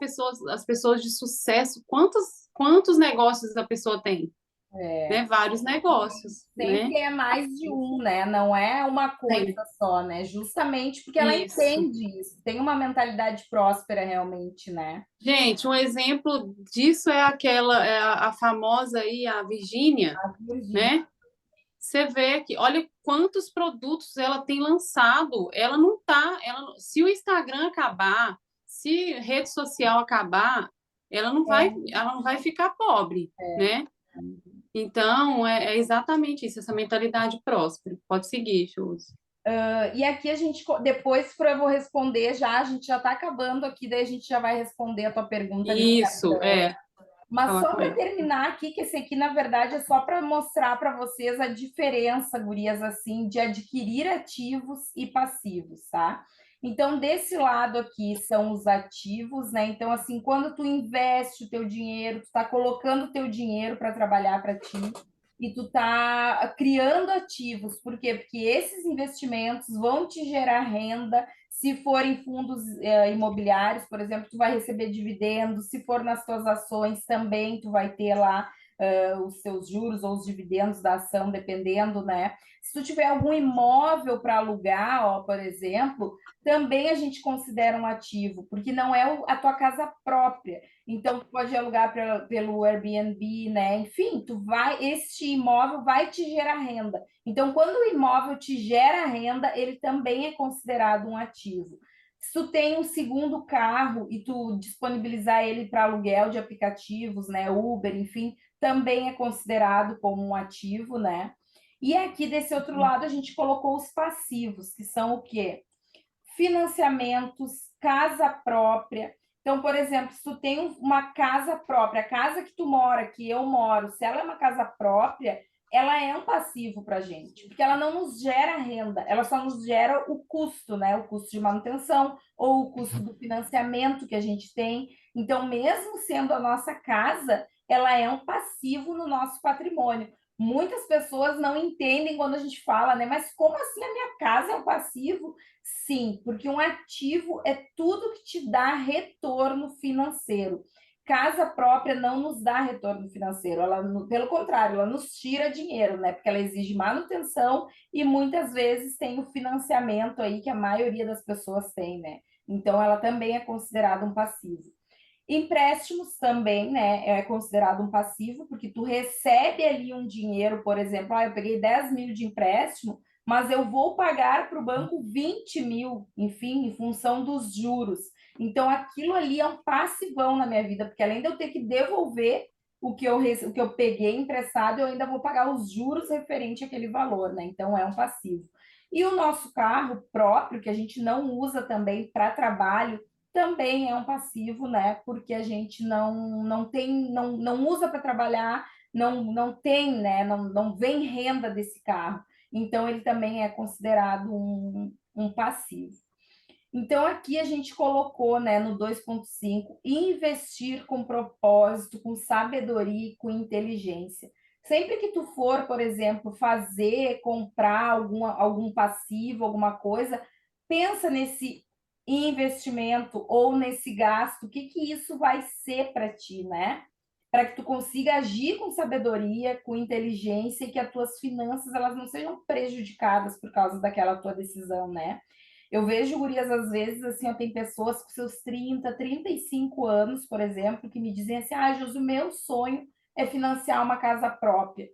pessoas de sucesso, quantos negócios a pessoa tem, né? Vários negócios, né? Sempre é mais de um, né? Não é uma coisa Tem. só, né? Justamente porque ela Isso. entende isso, tem uma mentalidade próspera realmente, né? Gente, um exemplo disso é a famosa aí, a Virgínia, A Virgínia. né? Você vê que, olha quantos produtos ela tem lançado. Ela não tá, se o Instagram acabar, se rede social acabar, ela não vai ficar pobre, né? Então, é exatamente isso, essa mentalidade próspera. Pode seguir, Chus. E aqui a gente, depois eu vou responder já, a gente já está acabando aqui, daí a gente já vai responder a tua pergunta ali. Isso, Mas falar só com para ele. terminar aqui, que esse aqui, na verdade, é só para mostrar para vocês a diferença, gurias, assim, de adquirir ativos e passivos, tá? Então, desse lado aqui são os ativos, né? Então, assim, quando tu investe o teu dinheiro, tu está colocando o teu dinheiro para trabalhar para ti e tu tá criando ativos. Por quê? Porque esses investimentos vão te gerar renda. Se forem fundos imobiliários, por exemplo, tu vai receber dividendos. Se for nas tuas ações, também tu vai ter lá os seus juros ou os dividendos da ação, dependendo, né? Se tu tiver algum imóvel para alugar, ó, por exemplo, também a gente considera um ativo, porque não é a tua casa própria. Então, tu pode alugar pelo Airbnb, né? Enfim, este imóvel vai te gerar renda. Então, quando o imóvel te gera renda, ele também é considerado um ativo. Se tu tem um segundo carro e tu disponibilizar ele para aluguel de aplicativos, né, Uber, enfim, também é considerado como um ativo, né? E aqui desse outro lado a gente colocou os passivos, que são o quê? Financiamentos, casa própria. Então, por exemplo, se tu tem uma casa própria, a casa que tu mora, que eu moro, se ela é uma casa própria, ela é um passivo para a gente, porque ela não nos gera renda, ela só nos gera o custo, né? O custo de manutenção ou o custo do financiamento que a gente tem. Então, mesmo sendo a nossa casa, ela é um passivo no nosso patrimônio. Muitas pessoas não entendem quando a gente fala, né? Mas como assim a minha casa é um passivo? Sim, porque um ativo é tudo que te dá retorno financeiro. Casa própria não nos dá retorno financeiro, pelo contrário, ela nos tira dinheiro, né? Porque ela exige manutenção e muitas vezes tem o financiamento aí que a maioria das pessoas tem, né? Então ela também é considerada um passivo. Empréstimos também, né, é considerado um passivo, porque tu recebe ali um dinheiro, por exemplo, eu peguei 10 mil de empréstimo, mas eu vou pagar para o banco 20 mil, enfim, em função dos juros. Então, aquilo ali é um passivão na minha vida, porque além de eu ter que devolver o que eu peguei emprestado, eu ainda vou pagar os juros referente àquele valor, né? Então, é um passivo. E o nosso carro próprio, que a gente não usa também para trabalho, também é um passivo, né? Porque a gente não tem, não usa para trabalhar, não tem, né? Não vem renda desse carro. Então, ele também é considerado um passivo. Então, aqui a gente colocou, né, no 2.5, investir com propósito, com sabedoria e com inteligência. Sempre que tu for, por exemplo, comprar algum passivo, alguma coisa, pensa nesse investimento ou nesse gasto, o que isso vai ser para ti, né? Para que tu consiga agir com sabedoria, com inteligência e que as tuas finanças elas não sejam prejudicadas por causa daquela tua decisão, né? Eu vejo, gurias, às vezes, assim, ó, tem pessoas com seus 35 anos, por exemplo, que me dizem assim, Josi, o meu sonho é financiar uma casa própria.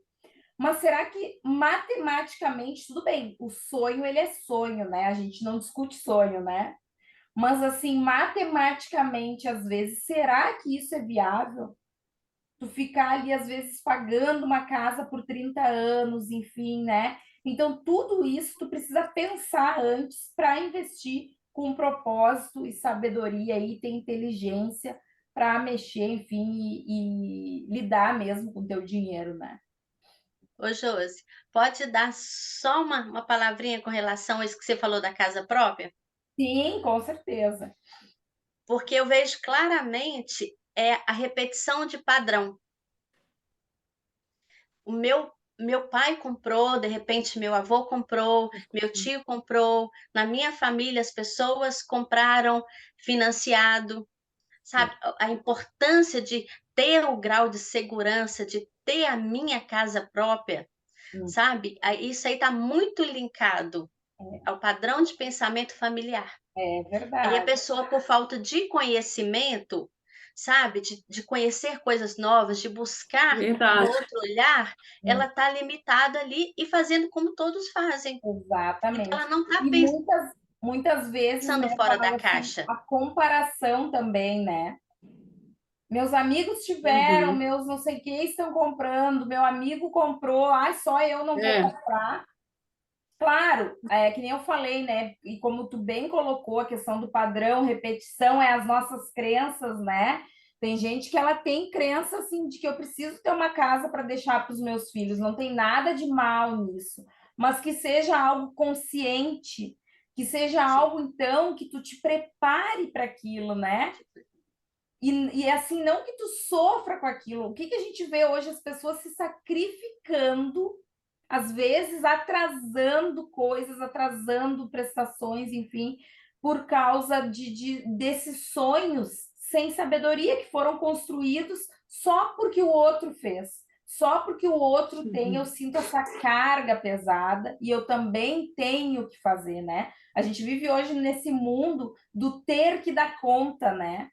Mas será que matematicamente, tudo bem, o sonho, ele é sonho, né? A gente não discute sonho, né? Mas, assim, matematicamente, às vezes, será que isso é viável? Tu ficar ali, às vezes, pagando uma casa por 30 anos, enfim, né? Então, tudo isso tu precisa pensar antes para investir com propósito e sabedoria e ter inteligência para mexer, enfim, e lidar mesmo com o teu dinheiro, né? Ô, Josi, pode dar só uma palavrinha com relação a isso que você falou da casa própria? Sim, com certeza. Porque eu vejo claramente a repetição de padrão. O meu pai comprou, de repente meu avô comprou, meu tio comprou, na minha família as pessoas compraram financiado, sabe? A importância de ter o grau de segurança, de ter a minha casa própria, sabe? Isso aí está muito linkado ao padrão de pensamento familiar. É Aí a verdade. pessoa, por falta de conhecimento, sabe, de conhecer coisas novas, de buscar um Verdade. outro olhar, ela está limitada ali e fazendo como todos fazem. Então, Exatamente. ela não está E muitas vezes, pensando né, fora da Val, assim, caixa. a comparação também, né? Meus amigos tiveram, Uhum. meus não sei o que estão comprando, meu amigo comprou, só eu não vou É, comprar. Claro, é que nem eu falei, né? E como tu bem colocou a questão do padrão, repetição, é as nossas crenças, né? Tem gente que ela tem crença assim de que eu preciso ter uma casa para deixar para os meus filhos, não tem nada de mal nisso, mas que seja algo consciente, que seja Sim. algo então que tu te prepare para aquilo, né? E assim, não que tu sofra com aquilo. O que a gente vê hoje? As pessoas se sacrificando, às vezes atrasando coisas, atrasando prestações, enfim, por causa desses sonhos sem sabedoria que foram construídos só porque o outro fez. Só porque o outro tem, eu uhum. sinto essa carga pesada e eu também tenho que fazer, né? A gente vive hoje nesse mundo do ter que dar conta, né?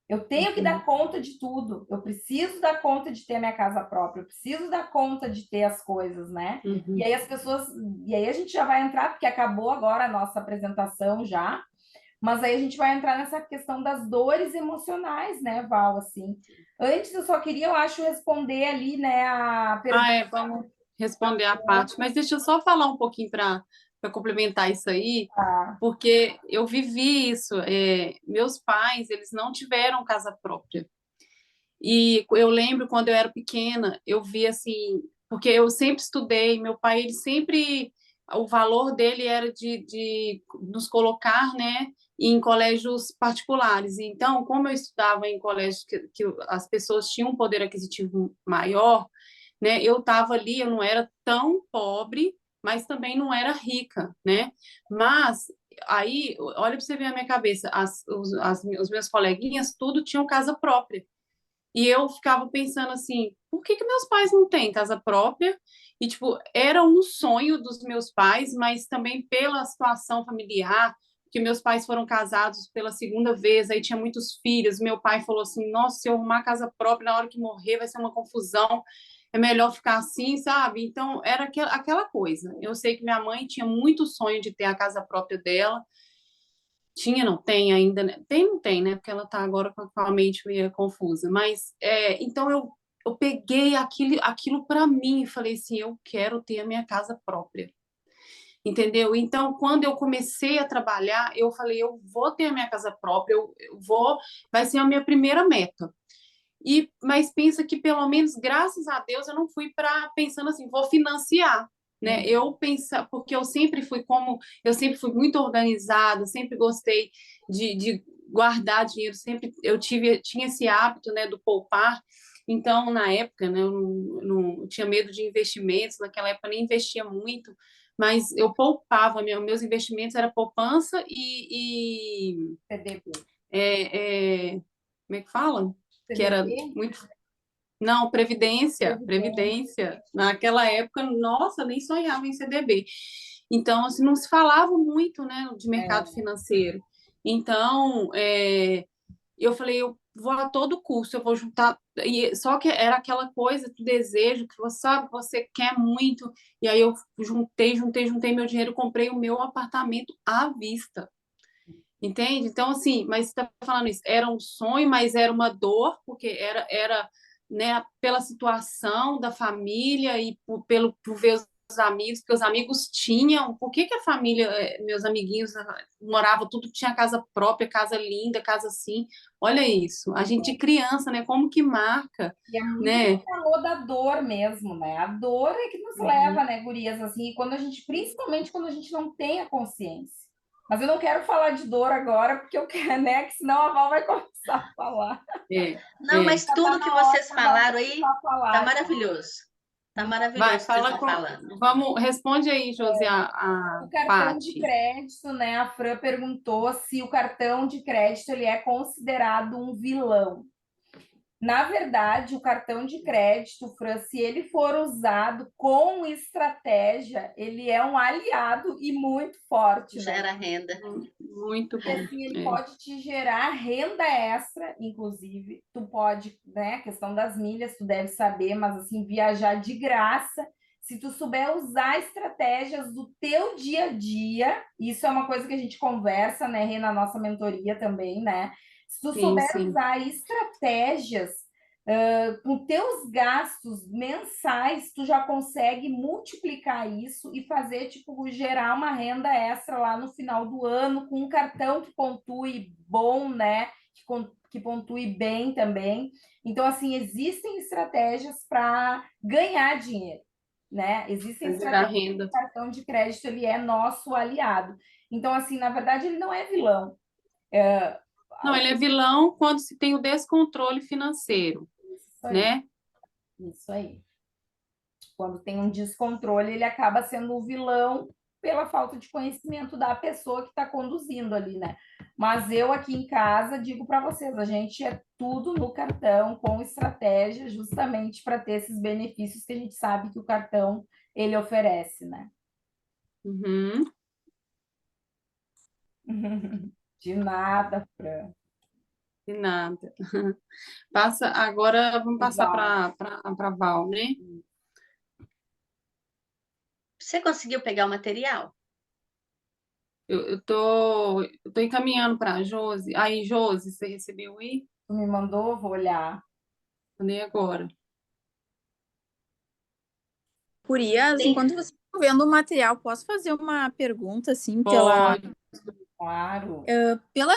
Eu tenho que dar Uhum. conta de tudo. Eu preciso dar conta de ter a minha casa própria. Eu preciso dar conta de ter as coisas, né? E Uhum. aí as pessoas. E aí a gente já vai entrar, porque acabou agora a nossa apresentação já. Mas aí a gente vai entrar nessa questão das dores emocionais, né, Val? Assim. Antes eu só queria, eu acho, responder ali, né, a pergunta. Vamos responder a parte, mas deixa eu só falar um pouquinho para complementar isso aí, porque eu vivi isso. Meus pais, eles não tiveram casa própria. E eu lembro quando eu era pequena, eu vi assim, porque eu sempre estudei, meu pai, ele sempre, o valor dele era de nos colocar, né, em colégios particulares. Então, como eu estudava em colégios que as pessoas tinham um poder aquisitivo maior, né, eu estava ali, eu não era tão pobre, mas também não era rica, né? Mas aí, olha para você ver a minha cabeça, os meus coleguinhas, tudo tinham casa própria. E eu ficava pensando assim, por que meus pais não têm casa própria? E, tipo, era um sonho dos meus pais, mas também pela situação familiar, que meus pais foram casados pela segunda vez, aí tinha muitos filhos. Meu pai falou assim: nossa, se eu arrumar casa própria na hora que morrer vai ser uma confusão, é melhor ficar assim, sabe? Então, era aquela coisa. Eu sei que minha mãe tinha muito sonho de ter a casa própria dela. Tinha, não tem ainda, né? Tem, não tem, né? Porque ela tá agora com a mente meio confusa. Mas, então, eu peguei aquilo para mim e falei assim: eu quero ter a minha casa própria. Entendeu? Então, quando eu comecei a trabalhar, eu falei, eu vou ter a minha casa própria, eu vou, vai ser a minha primeira meta. Mas pensa que pelo menos, graças a Deus, eu não fui para pensando assim, vou financiar, né? Eu pensa, porque eu sempre fui muito organizada, sempre gostei de guardar dinheiro, sempre tinha esse hábito, né, do poupar. Então, na época, né, eu tinha medo de investimentos, naquela época eu nem investia muito, mas eu poupava, meus investimentos era poupança CDB. como é que fala? Que era CDB? muito. Não, Previdência, Previdência. Previdência. Naquela época, nossa, nem sonhava em CDB. Então, assim, não se falava muito, né, de mercado financeiro. Então, eu falei, eu vou a todo custo, eu vou juntar. Só que era aquela coisa do desejo que você sabe, você quer muito. E aí eu juntei meu dinheiro, comprei o meu apartamento à vista. Entende? Então, assim, mas você está falando isso, era um sonho, mas era uma dor, porque era né, pela situação da família e por ver os amigos, porque os amigos tinham, por que a família, meus amiguinhos moravam, tudo tinha casa própria, casa linda, casa assim, olha isso, a gente criança, né, como que marca, E é muito que né? você falou da dor mesmo, né? A dor é que nos leva, né, gurias, assim, principalmente quando a gente não tem a consciência. Mas eu não quero falar de dor agora, porque eu quero, né? Que senão a Val vai começar a falar. É, Não, é. mas Já tá tudo que na hora vocês da Val falaram aí começar a tá falar. maravilhoso. Tá Vai, maravilhoso o que vocês fala estão falando. vamos, responde aí, Josi, a O cartão de Paty. crédito, né? A Fran perguntou se o cartão de crédito ele é considerado um vilão. Na verdade, o cartão de crédito, Fran, se ele for usado com estratégia, ele é um aliado e muito forte, né? Gera renda. Muito Porque bom. assim, ele pode te gerar renda extra, inclusive. Tu pode, né? A questão das milhas, tu deve saber, mas assim, viajar de graça. Se tu souber usar estratégias do teu dia a dia, isso é uma coisa que a gente conversa, né, Rê, na nossa mentoria também, né? Se tu Sim, souber sim. usar estratégias com teus gastos mensais, tu já consegue multiplicar isso e fazer, tipo, gerar uma renda extra lá no final do ano com um cartão que pontue bom, né? Que pontue bem também. Então, assim, existem estratégias para ganhar dinheiro, né? Existem Vai gerar estratégias que renda. o cartão de crédito, ele é nosso aliado. Então, assim, na verdade, ele não é vilão. Não, ele é vilão quando se tem o descontrole financeiro, Isso aí, né? isso aí. Quando tem um descontrole, ele acaba sendo o vilão pela falta de conhecimento da pessoa que está conduzindo ali, né? Mas eu aqui em casa digo para vocês, a gente é tudo no cartão com estratégia, justamente para ter esses benefícios que a gente sabe que o cartão ele oferece, né? Uhum. De nada, Fran. De nada. Passa, agora vamos passar Val. para Val, né? Você conseguiu pegar o material? Eu tô encaminhando para a Josi. Aí, Josi, você recebeu aí? Tu me mandou, vou olhar. Nem agora. Gurias, Sim. enquanto você está vendo o material, posso fazer uma pergunta, assim, Pode. Claro. pela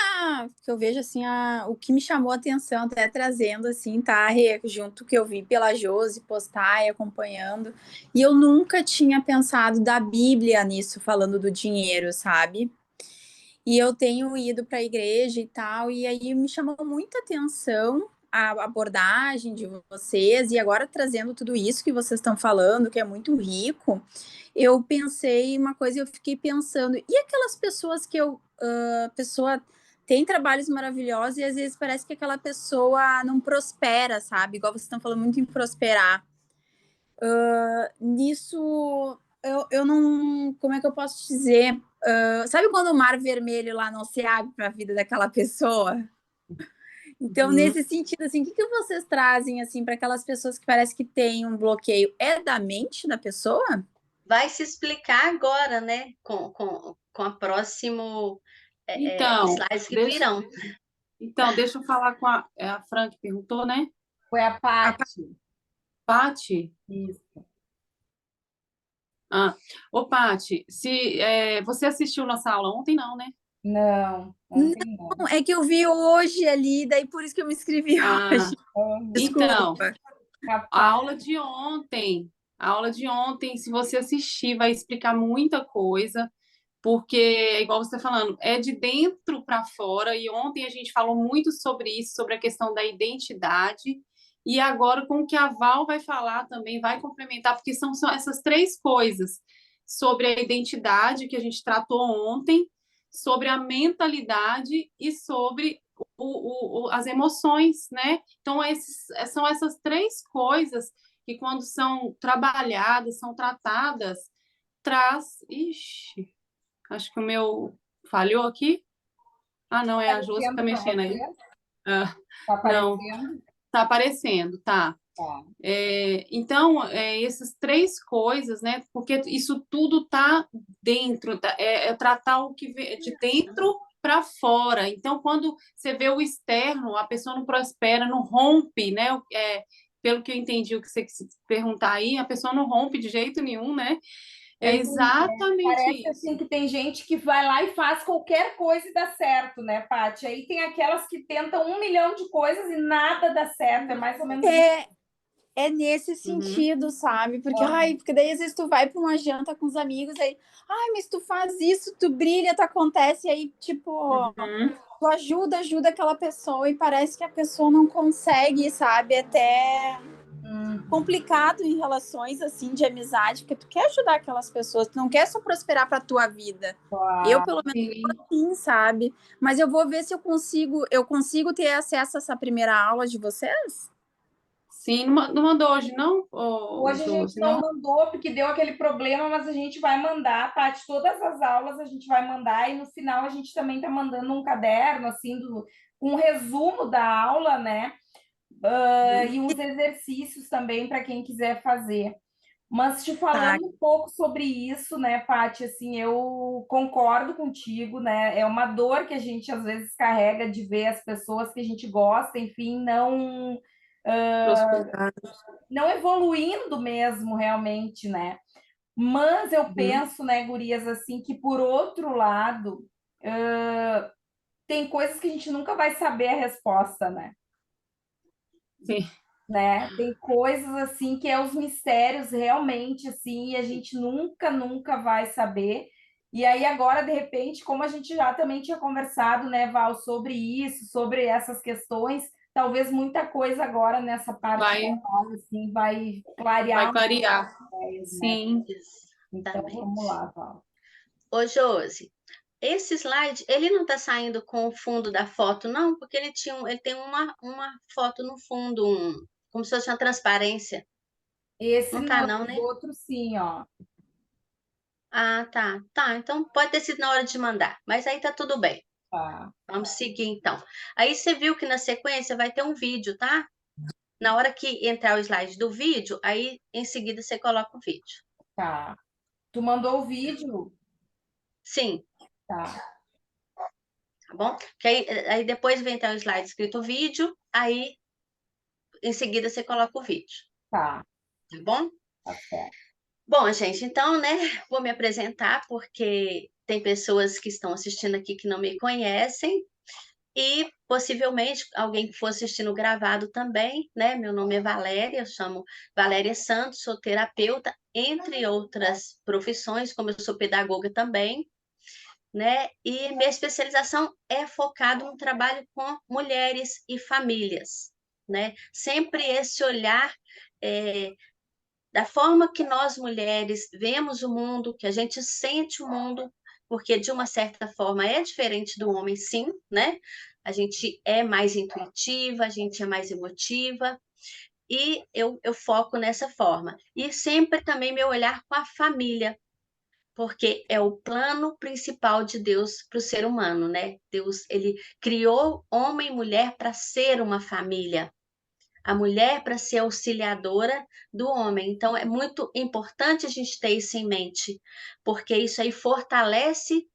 que eu vejo, assim, o que me chamou a atenção, até trazendo, assim, tá, Rê, junto que eu vi pela Josi postar e acompanhando, e eu nunca tinha pensado da Bíblia nisso, falando do dinheiro, sabe? E eu tenho ido para a igreja e tal, e aí me chamou muita atenção a abordagem de vocês, e agora trazendo tudo isso que vocês estão falando, que é muito rico, eu pensei uma coisa, eu fiquei pensando, e aquelas pessoas que pessoa tem trabalhos maravilhosos e às vezes parece que aquela pessoa não prospera, sabe? Igual vocês estão falando muito em prosperar. Nisso, eu não, como é que eu posso dizer? sabe quando o mar vermelho lá não se abre para a vida daquela pessoa? Então, nesse sentido, assim, o que vocês trazem assim para aquelas pessoas que parece que têm um bloqueio? É da mente da pessoa? Vai se explicar agora, né? Com a próximo Então, slides que deixa, virão. então, deixa eu falar com a Fran que perguntou, né? Foi a Paty. Paty? Isso. Ô, Paty, você assistiu nossa aula ontem, não, né? Não, ontem não. Não, é que eu vi hoje ali, daí por isso que eu me inscrevi hoje. Então, Desculpa. a aula de ontem, se você assistir, vai explicar muita coisa, porque, igual você está falando, é de dentro para fora, e ontem a gente falou muito sobre isso, sobre a questão da identidade, e agora com o que a Val vai falar também, vai complementar, porque são essas três coisas, sobre a identidade que a gente tratou ontem, sobre a mentalidade e sobre as emoções, né? Então, são essas três coisas que, quando são trabalhadas, são tratadas, traz. Ixi, acho que o meu falhou aqui. Ah, não, é a Josi que tá Aparecendo para mexendo aí. você? Ah, Tá não, aparecendo? tá aparecendo, tá. Tá. Então, essas três coisas, né? Porque isso tudo tá dentro, é tratar o que vem de dentro para fora. Então, quando você vê o externo, a pessoa não prospera, não rompe, né? Pelo que eu entendi o que você quis perguntar aí, a pessoa não rompe de jeito nenhum, né? Eu É entendi. exatamente Parece isso. assim que tem gente que vai lá e faz qualquer coisa e dá certo, né, Paty? Aí tem aquelas que tentam 1 milhão de coisas e nada dá certo. É mais ou menos isso. É nesse Uhum. sentido, sabe? Porque daí às vezes tu vai para uma janta com os amigos, aí, mas tu faz isso, tu brilha, tu acontece, e aí, tipo, Uhum. tu ajuda aquela pessoa e parece que a pessoa não consegue, sabe? Até complicado em relações assim de amizade, porque tu quer ajudar aquelas pessoas, tu não quer só prosperar para tua vida. Eu, pelo menos, Sim. sou assim, sabe? Mas eu vou ver se eu consigo ter acesso a essa primeira aula de vocês? Sim, não mandou hoje, não, Hoje a gente Josi, não não? mandou porque deu aquele problema, mas a gente vai mandar, Paty, todas as aulas a gente vai mandar e no final a gente também está mandando um caderno, assim, com um resumo da aula, né? E uns exercícios também para quem quiser fazer. Mas te Tá. falando um pouco sobre isso, né, Paty, assim, eu concordo contigo, né? É uma dor que a gente às vezes carrega de ver as pessoas que a gente gosta, enfim, Prosperar. não evoluindo mesmo realmente, né? Mas eu Uhum. penso, né, gurias, assim, que por outro lado, tem coisas que a gente nunca vai saber a resposta, né? Sim. Né? Tem coisas assim que é os mistérios realmente assim, e a gente nunca vai saber. E aí agora, de repente, como a gente já também tinha conversado, né, Val, sobre isso, sobre essas questões, talvez muita coisa agora nessa parte da Vai, aula assim vai vai clarear mais clarear. ideias, né? Sim. Então vamos Exatamente. lá, Val. Ô, Josi, esse slide, ele não está saindo com o fundo da foto, não, porque ele tem uma foto no fundo, como se fosse uma transparência. Esse Não tá, não, não, os né? outros sim, ó. Ah, tá. Tá, então pode ter sido na hora de mandar, mas aí tá tudo bem. Tá, Vamos seguir então. Aí você viu que na sequência vai ter um vídeo, tá? Na hora que entrar o slide do vídeo, aí em seguida você coloca o vídeo. tá. Tu mandou o vídeo? Sim, Tá, tá bom? Que aí depois vem entrar o slide escrito vídeo, aí em seguida você coloca o vídeo, tá, tá bom? tá certo. Bom, gente, então, né, vou me apresentar porque tem pessoas que estão assistindo aqui que não me conhecem e possivelmente alguém que for assistindo gravado também, né? Meu nome é Valéria, eu chamo Valéria Santos, sou terapeuta, entre outras profissões, como eu sou pedagoga também, né? E minha especialização é focada no trabalho com mulheres e famílias, né? Sempre esse olhar da forma que nós mulheres vemos o mundo, que a gente sente o mundo, porque de uma certa forma é diferente do homem, sim, né? A gente é mais intuitiva, a gente é mais emotiva, e eu foco nessa forma. E sempre também meu olhar com a família, porque é o plano principal de Deus para o ser humano, né? Deus, ele criou homem e mulher para ser uma família. A mulher para ser auxiliadora do homem. Então, é muito importante a gente ter isso em mente, porque isso aí fortalece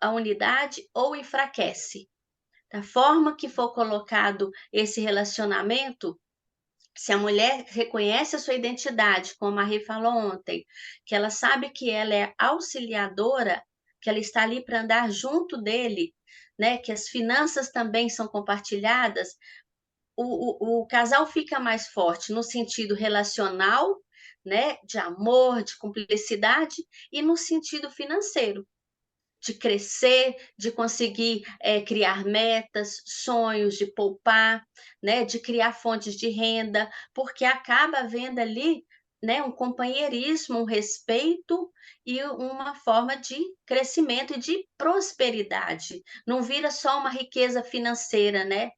a unidade ou enfraquece. Da forma que for colocado esse relacionamento, se a mulher reconhece a sua identidade, como a Rê falou ontem, que ela sabe que ela é auxiliadora, que ela está ali para andar junto dele, né? Que as finanças também são compartilhadas, o casal fica mais forte no sentido relacional, né? De amor, de cumplicidade, e no sentido financeiro de crescer, de conseguir criar metas, sonhos, de poupar, né, de criar fontes de renda, porque acaba havendo ali, né, um companheirismo, um respeito e uma forma de crescimento e de prosperidade. Não vira só uma riqueza financeira, né?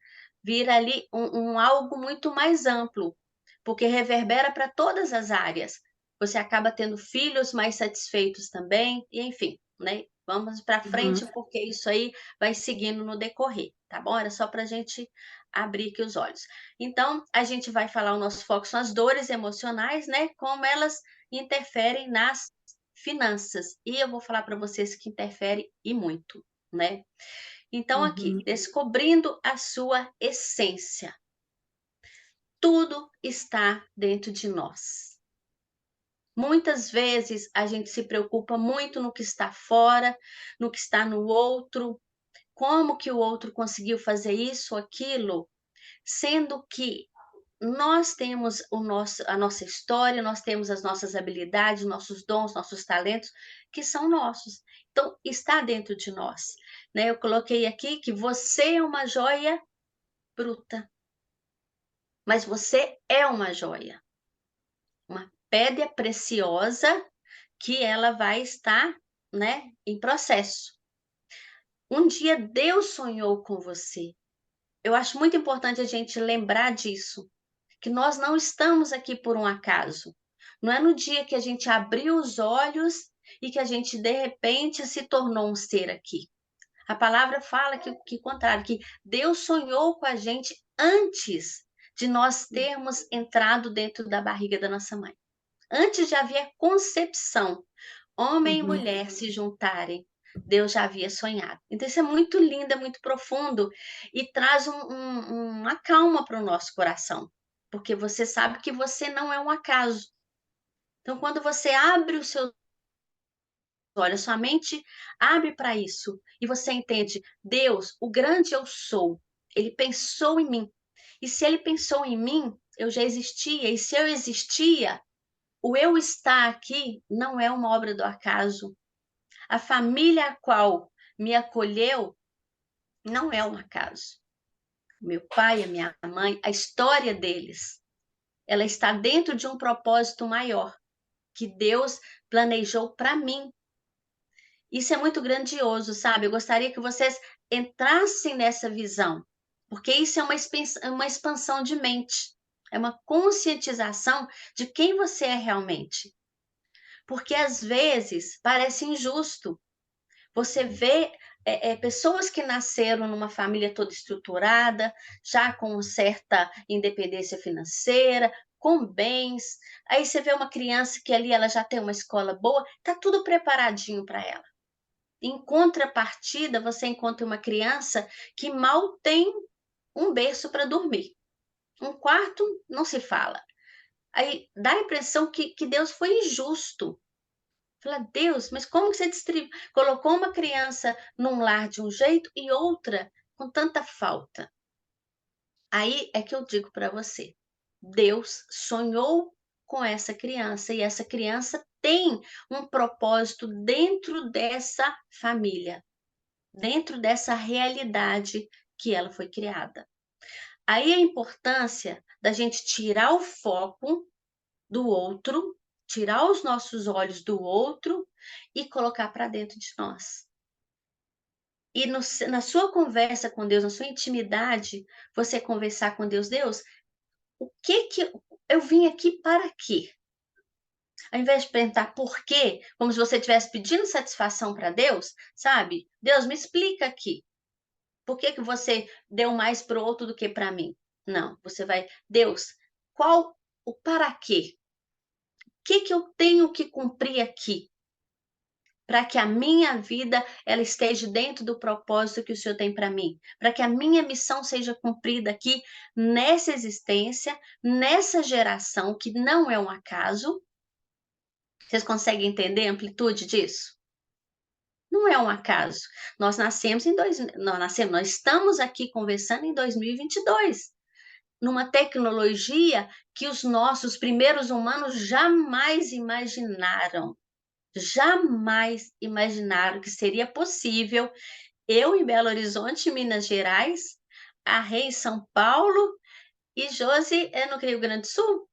Vira ali um algo muito mais amplo, porque reverbera para todas as áreas. Você acaba tendo filhos mais satisfeitos também, e enfim, né? Vamos para frente, Uhum. porque isso aí vai seguindo no decorrer, tá bom? Era só para a gente abrir aqui os olhos. Então, a gente vai falar, o nosso foco são as dores emocionais, né? Como elas interferem nas finanças. E eu vou falar para vocês que interfere e muito, né? Então, aqui, Uhum. descobrindo a sua essência. Tudo está dentro de nós. Muitas vezes a gente se preocupa muito no que está fora, no que está no outro, como que o outro conseguiu fazer isso ou aquilo, sendo que nós temos a nossa história, nós temos as nossas habilidades, nossos dons, nossos talentos, que são nossos. Então, está dentro de nós, né? Eu coloquei aqui que você é uma joia bruta, mas você é uma joia, uma pedra preciosa que ela vai estar, né, em processo. Um dia Deus sonhou com você. Eu acho muito importante a gente lembrar disso, que nós não estamos aqui por um acaso. Não é no dia que a gente abriu os olhos e que a gente de repente se tornou um ser aqui. A palavra fala que contrário, que Deus sonhou com a gente antes de nós termos entrado dentro da barriga da nossa mãe. Antes de haver concepção, homem e Uhum. mulher se juntarem, Deus já havia sonhado. Então, isso é muito lindo, é muito profundo e traz uma calma para o nosso coração, porque você sabe que você não é um acaso. Então, quando você abre os seus olhos, sua mente abre para isso e você entende, Deus, o grande eu sou, ele pensou em mim. E se ele pensou em mim, eu já existia. E se eu existia, o eu estar aqui não é uma obra do acaso. A família a qual me acolheu não é um acaso. Meu pai, a minha mãe, a história deles, ela está dentro de um propósito maior que Deus planejou para mim. Isso é muito grandioso, sabe? Eu gostaria que vocês entrassem nessa visão, porque isso é uma expansão de mente, é uma conscientização de quem você é realmente. Porque às vezes parece injusto. Você vê pessoas que nasceram numa família toda estruturada, já com certa independência financeira, com bens. Aí você vê uma criança que ali ela já tem uma escola boa, tá tudo preparadinho para ela. Em contrapartida, você encontra uma criança que mal tem um berço para dormir. Um quarto não se fala. Aí dá a impressão que Deus foi injusto. Fala, Deus, mas como que você colocou uma criança num lar de um jeito e outra com tanta falta? Aí é que eu digo para você, Deus sonhou com essa criança e essa criança tem um propósito dentro dessa família, dentro dessa realidade que ela foi criada. Aí a importância da gente tirar o foco do outro, tirar os nossos olhos do outro e colocar para dentro de nós. E na sua conversa com Deus, na sua intimidade, você conversar com Deus, Deus, o que eu vim aqui para quê? Ao invés de perguntar por quê, como se você estivesse pedindo satisfação para Deus, sabe? Deus, me explica aqui. Por que você deu mais para o outro do que para mim? Não, você vai, Deus, qual o para quê? O que eu tenho que cumprir aqui? Para que a minha vida ela esteja dentro do propósito que o Senhor tem para mim, para que a minha missão seja cumprida aqui nessa existência, nessa geração que não é um acaso. Vocês conseguem entender a amplitude disso? Não é um acaso. Nós nascemos nós estamos aqui conversando em 2022, numa tecnologia que os nossos primeiros humanos jamais imaginaram. Jamais imaginaram que seria possível eu em Belo Horizonte, Minas Gerais, a Rê em São Paulo e Josi é no Rio Grande do Sul.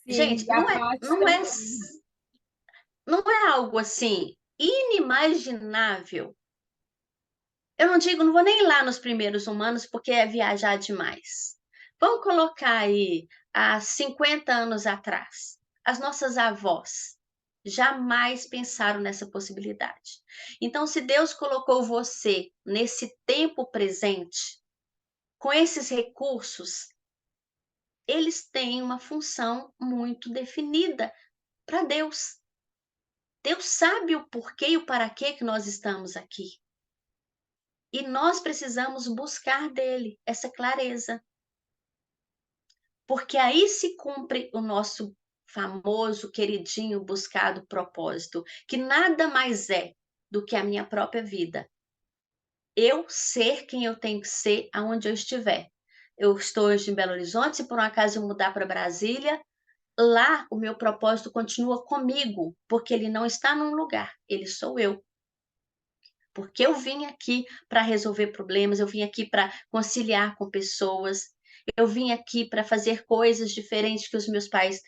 Sim, Gente, e a Paty também. não é algo assim inimaginável. Eu não digo, não vou nem lá nos primeiros humanos, porque é viajar demais. Vamos colocar aí há 50 anos atrás. As nossas avós jamais pensaram nessa possibilidade. Então, se Deus colocou você nesse tempo presente, com esses recursos, eles têm uma função muito definida para Deus. Deus sabe o porquê e o para quê que nós estamos aqui. E nós precisamos buscar dele essa clareza. Porque aí se cumpre o nosso famoso, queridinho, buscado propósito, que nada mais é do que a minha própria vida. Eu ser quem eu tenho que ser aonde eu estiver. Eu estou hoje em Belo Horizonte, se por um acaso eu mudar para Brasília, lá o meu propósito continua comigo, porque ele não está num lugar, ele sou eu. Porque eu vim aqui para resolver problemas, eu vim aqui para conciliar com pessoas, eu vim aqui para fazer coisas diferentes que os meus pais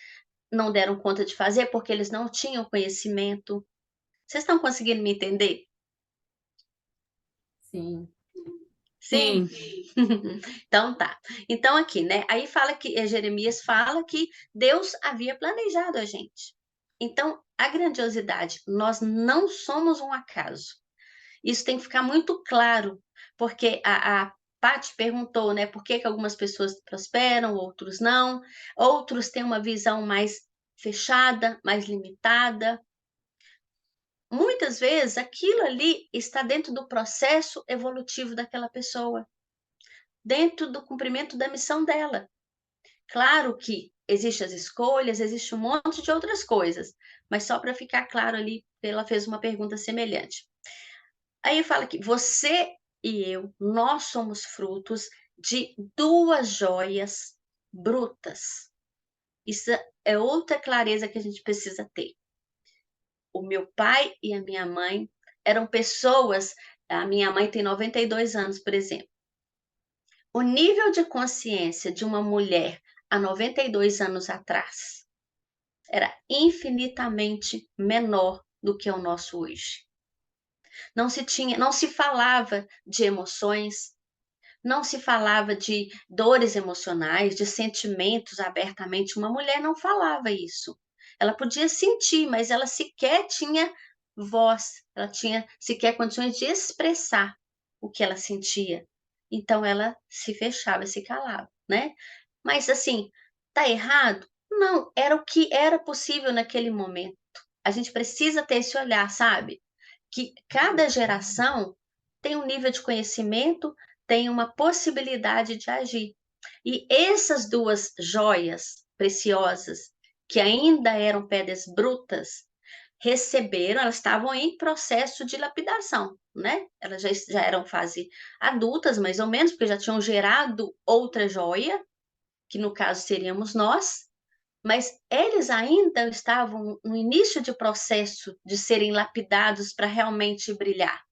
não deram conta de fazer porque eles não tinham conhecimento. Vocês estão conseguindo me entender? Sim. Sim? Então tá. Então aqui, né? Aí fala que Jeremias fala que Deus havia planejado a gente. Então, a grandiosidade, nós não somos um acaso. Isso tem que ficar muito claro, porque a Paty perguntou, né, por que algumas pessoas prosperam, outros não, outros têm uma visão mais fechada, mais limitada. Muitas vezes aquilo ali está dentro do processo evolutivo daquela pessoa, dentro do cumprimento da missão dela. Claro que existem as escolhas, existe um monte de outras coisas, mas só para ficar claro ali, ela fez uma pergunta semelhante. Aí fala que você e eu, nós somos frutos de duas joias brutas. Isso é outra clareza que a gente precisa ter. O meu pai e a minha mãe eram pessoas, a minha mãe tem 92 anos, por exemplo. O nível de consciência de uma mulher há 92 anos atrás era infinitamente menor do que o nosso hoje. Não se falava de emoções, não se falava de dores emocionais, de sentimentos abertamente. Uma mulher não falava isso. Ela podia sentir, mas ela sequer tinha voz, ela tinha sequer condições de expressar o que ela sentia. Então ela se fechava, se calava, né? Mas assim, tá errado? Não, era o que era possível naquele momento. A gente precisa ter esse olhar, sabe? Que cada geração tem um nível de conhecimento, tem uma possibilidade de agir. E essas duas joias preciosas, que ainda eram pedras brutas, receberam, elas estavam em processo de lapidação, né? Elas já eram fase adultas, mais ou menos, porque já tinham gerado outra joia, que no caso seríamos nós, mas eles ainda estavam no início de processo de serem lapidados para realmente brilhar.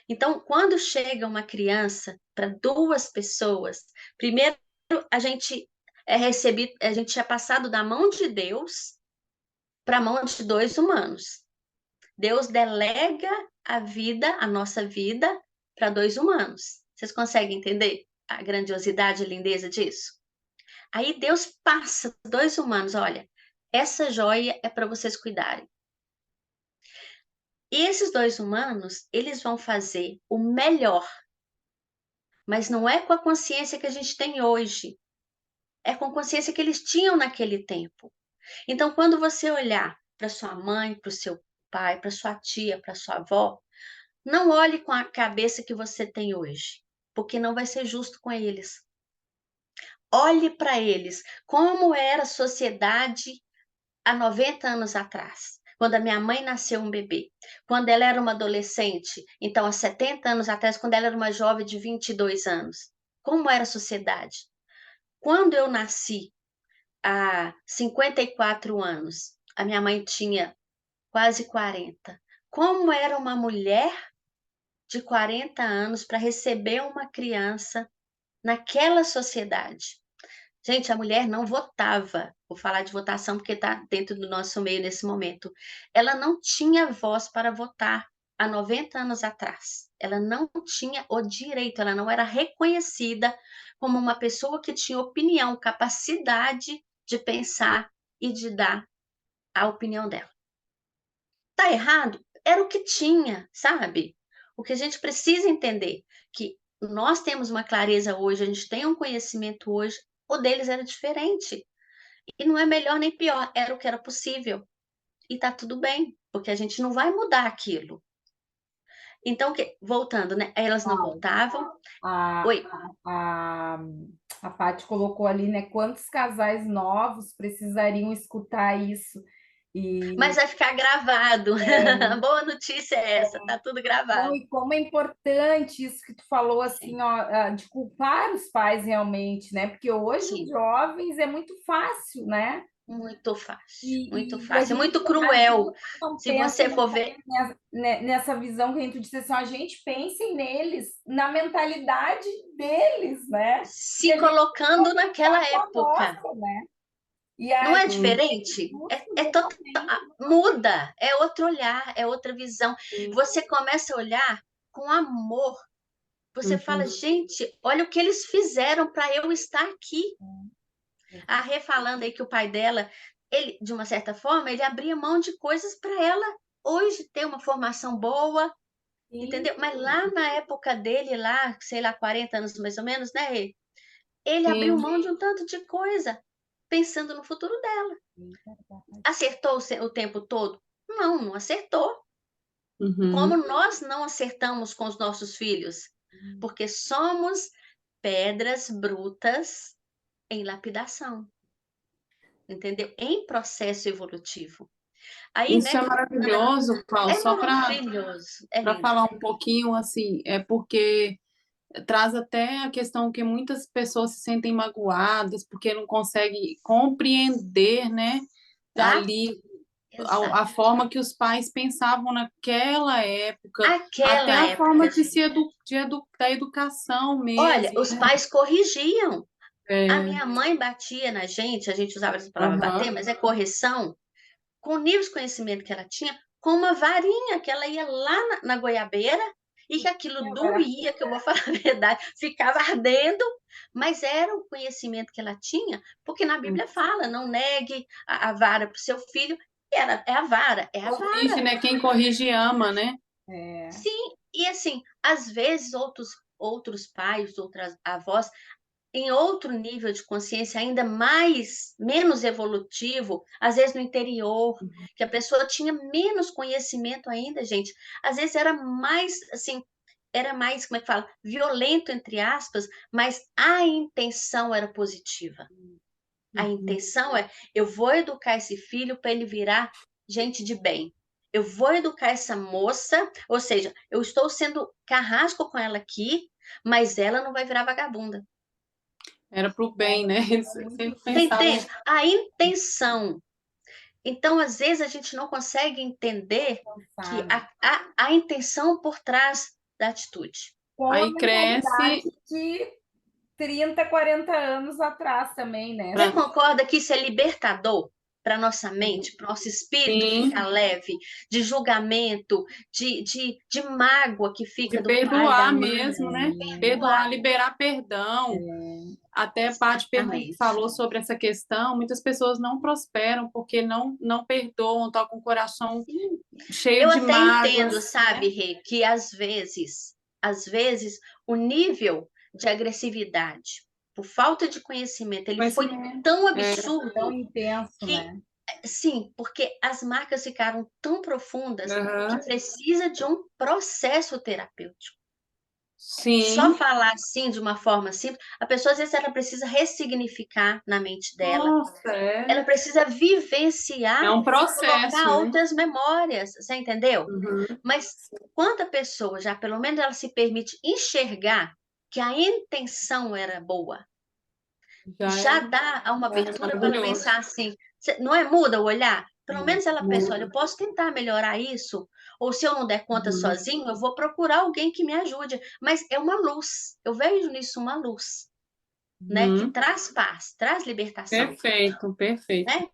Então, quando chega uma criança para duas pessoas, primeiro a gente a gente é passado da mão de Deus para a mão de dois humanos. Deus delega a vida, a nossa vida, para dois humanos. Vocês conseguem entender a grandiosidade e lindeza disso? Aí Deus passa 2 humanos, olha, essa joia é para vocês cuidarem. E esses 2 humanos, eles vão fazer o melhor, mas não é com a consciência que a gente tem hoje, é com a consciência que eles tinham naquele tempo. Então, quando você olhar para sua mãe, para o seu pai, para sua tia, para sua avó, não olhe com a cabeça que você tem hoje, porque não vai ser justo com eles. Olhe para eles, como era a sociedade há 90 anos atrás, quando a minha mãe nasceu um bebê, quando ela era uma adolescente, então há 70 anos atrás, quando ela era uma jovem de 22 anos. Como era a sociedade? Quando eu nasci, há 54 anos, a minha mãe tinha quase 40. Como era uma mulher de 40 anos para receber uma criança naquela sociedade? Gente, a mulher não votava. Vou falar de votação porque está dentro do nosso meio nesse momento. Ela não tinha voz para votar há 90 anos atrás. Ela não tinha o direito, ela não era reconhecida como uma pessoa que tinha opinião, capacidade de pensar e de dar a opinião dela. Tá errado? Era o que tinha, sabe? O que a gente precisa entender, que nós temos uma clareza hoje, a gente tem um conhecimento hoje, o deles era diferente. E não é melhor nem pior, era o que era possível. E tá tudo bem, porque a gente não vai mudar aquilo. Então, voltando, né? Elas não votavam. A, Oi. a, a Paty colocou ali, né? Quantos casais novos precisariam escutar isso? Mas vai ficar gravado. A boa notícia é essa, tá tudo gravado. Não, e como é importante isso que tu falou, assim, ó, de culpar os pais realmente, né? Porque hoje os jovens é muito fácil, né? Muito fácil, muito E a fácil. É gente, muito a cruel. gente não Se pensa você for ver. nessa visão que a gente disse assim, ó, a gente pense neles, na mentalidade deles, né? Se colocando naquela época. Nossa, né? E Não é aí, diferente? Muda, é outro olhar, é outra visão. Você começa a olhar com amor. Você fala, gente, olha o que eles fizeram para eu estar aqui. A Rê falando aí que o pai dela, ele, de uma certa forma, ele abria mão de coisas para ela hoje ter uma formação boa, entendeu? Mas lá na época dele, lá, sei lá, 40 anos mais ou menos, né, Rê? Ele abriu mão de um tanto de coisa, pensando no futuro dela. Acertou o tempo todo? Não, não acertou. Como nós não acertamos com os nossos filhos? Porque somos pedras brutas em lapidação, entendeu? Em processo evolutivo. Aí, Isso né, é maravilhoso, Paulo, é só maravilhoso, é para lindo. falar um pouquinho, assim, é porque traz até a questão que muitas pessoas se sentem magoadas porque não conseguem compreender, né, ali a forma que os pais pensavam naquela época, até Aquela a forma época, de gente. da educação Olha, mesmo, os né? pais corrigiam. A É, minha mãe batia na gente, a gente usava essa palavra bater, mas é correção, com o nível de conhecimento que ela tinha, com uma varinha que ela ia lá na goiabeira e que aquilo doía, que eu vou falar a verdade, ficava ardendo, mas era o conhecimento que ela tinha, porque na Bíblia fala, não negue a vara para o seu filho, e é a vara, é a corrige, vara. né? Quem corrige ama, né? Sim, e assim, às vezes outros pais, outras avós, em outro nível de consciência ainda menos evolutivo, às vezes no interior, que a pessoa tinha menos conhecimento ainda, gente. Às vezes era mais, assim, era mais, como é que fala, violento, entre aspas, mas a intenção era positiva. A intenção é, eu vou educar esse filho para ele virar gente de bem. Eu vou educar essa moça, ou seja, eu estou sendo carrasco com ela aqui, mas ela não vai virar vagabunda. Era pro bem, né? Eles sempre Você pensavam. entende? A intenção. Então, às vezes, a gente não consegue entender que a intenção por trás da atitude. Com a Aí mentalidade cresce. de 30, 40 anos atrás também, né? Você concorda que isso é libertador para nossa mente, para o nosso espírito que Sim. fica leve, de julgamento, de mágoa que fica De do pai, da perdoar mãe? mesmo, né? Perdoar, liberar perdão. Até a Paty Exatamente. falou sobre essa questão, muitas pessoas não prosperam porque não perdoam, estão com o coração Sim. cheio Eu de até entendo, mágoas, sabe, né? Rê, que às vezes, o nível de agressividade, por falta de conhecimento, ele foi Conhecimento. tão Tão absurdo intenso, que, né? sim, porque as marcas ficaram tão profundas que Aham. precisa de um processo terapêutico. Só Sim. falar assim, de uma forma simples, a pessoa às vezes ela precisa ressignificar na mente dela, Nossa, ela precisa vivenciar é um e colocar processo, né? outras memórias, você entendeu? Uhum. Mas quando a pessoa já, pelo menos, ela se permite enxergar que a intenção era boa, já dá uma já é abertura para ela maravilhoso. pensar assim, não é muda o olhar? Pelo menos ela pensa, olha, Muda. eu posso tentar melhorar isso, ou se eu não der conta Uhum. sozinho, eu vou procurar alguém que me ajude. Mas é uma luz, eu vejo nisso uma luz, né, que Uhum. traz paz, traz libertação, Perfeito, perfeito. né?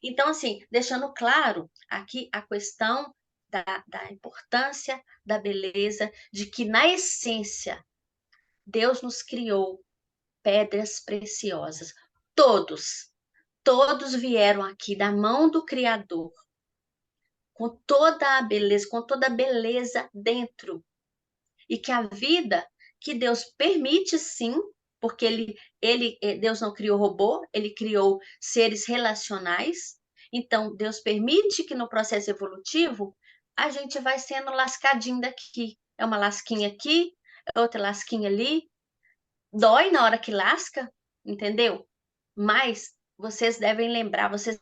Então, assim, deixando claro aqui a questão da importância da beleza, de que na essência Deus nos criou pedras preciosas. Todos vieram aqui da mão do Criador, com toda a beleza dentro. E que a vida que Deus permite sim, porque Deus não criou robô, ele criou seres relacionais. Então, Deus permite que no processo evolutivo a gente vai sendo lascadinho daqui. É uma lasquinha aqui, outra lasquinha ali. Dói na hora que lasca, entendeu? Mas vocês devem lembrar, vocês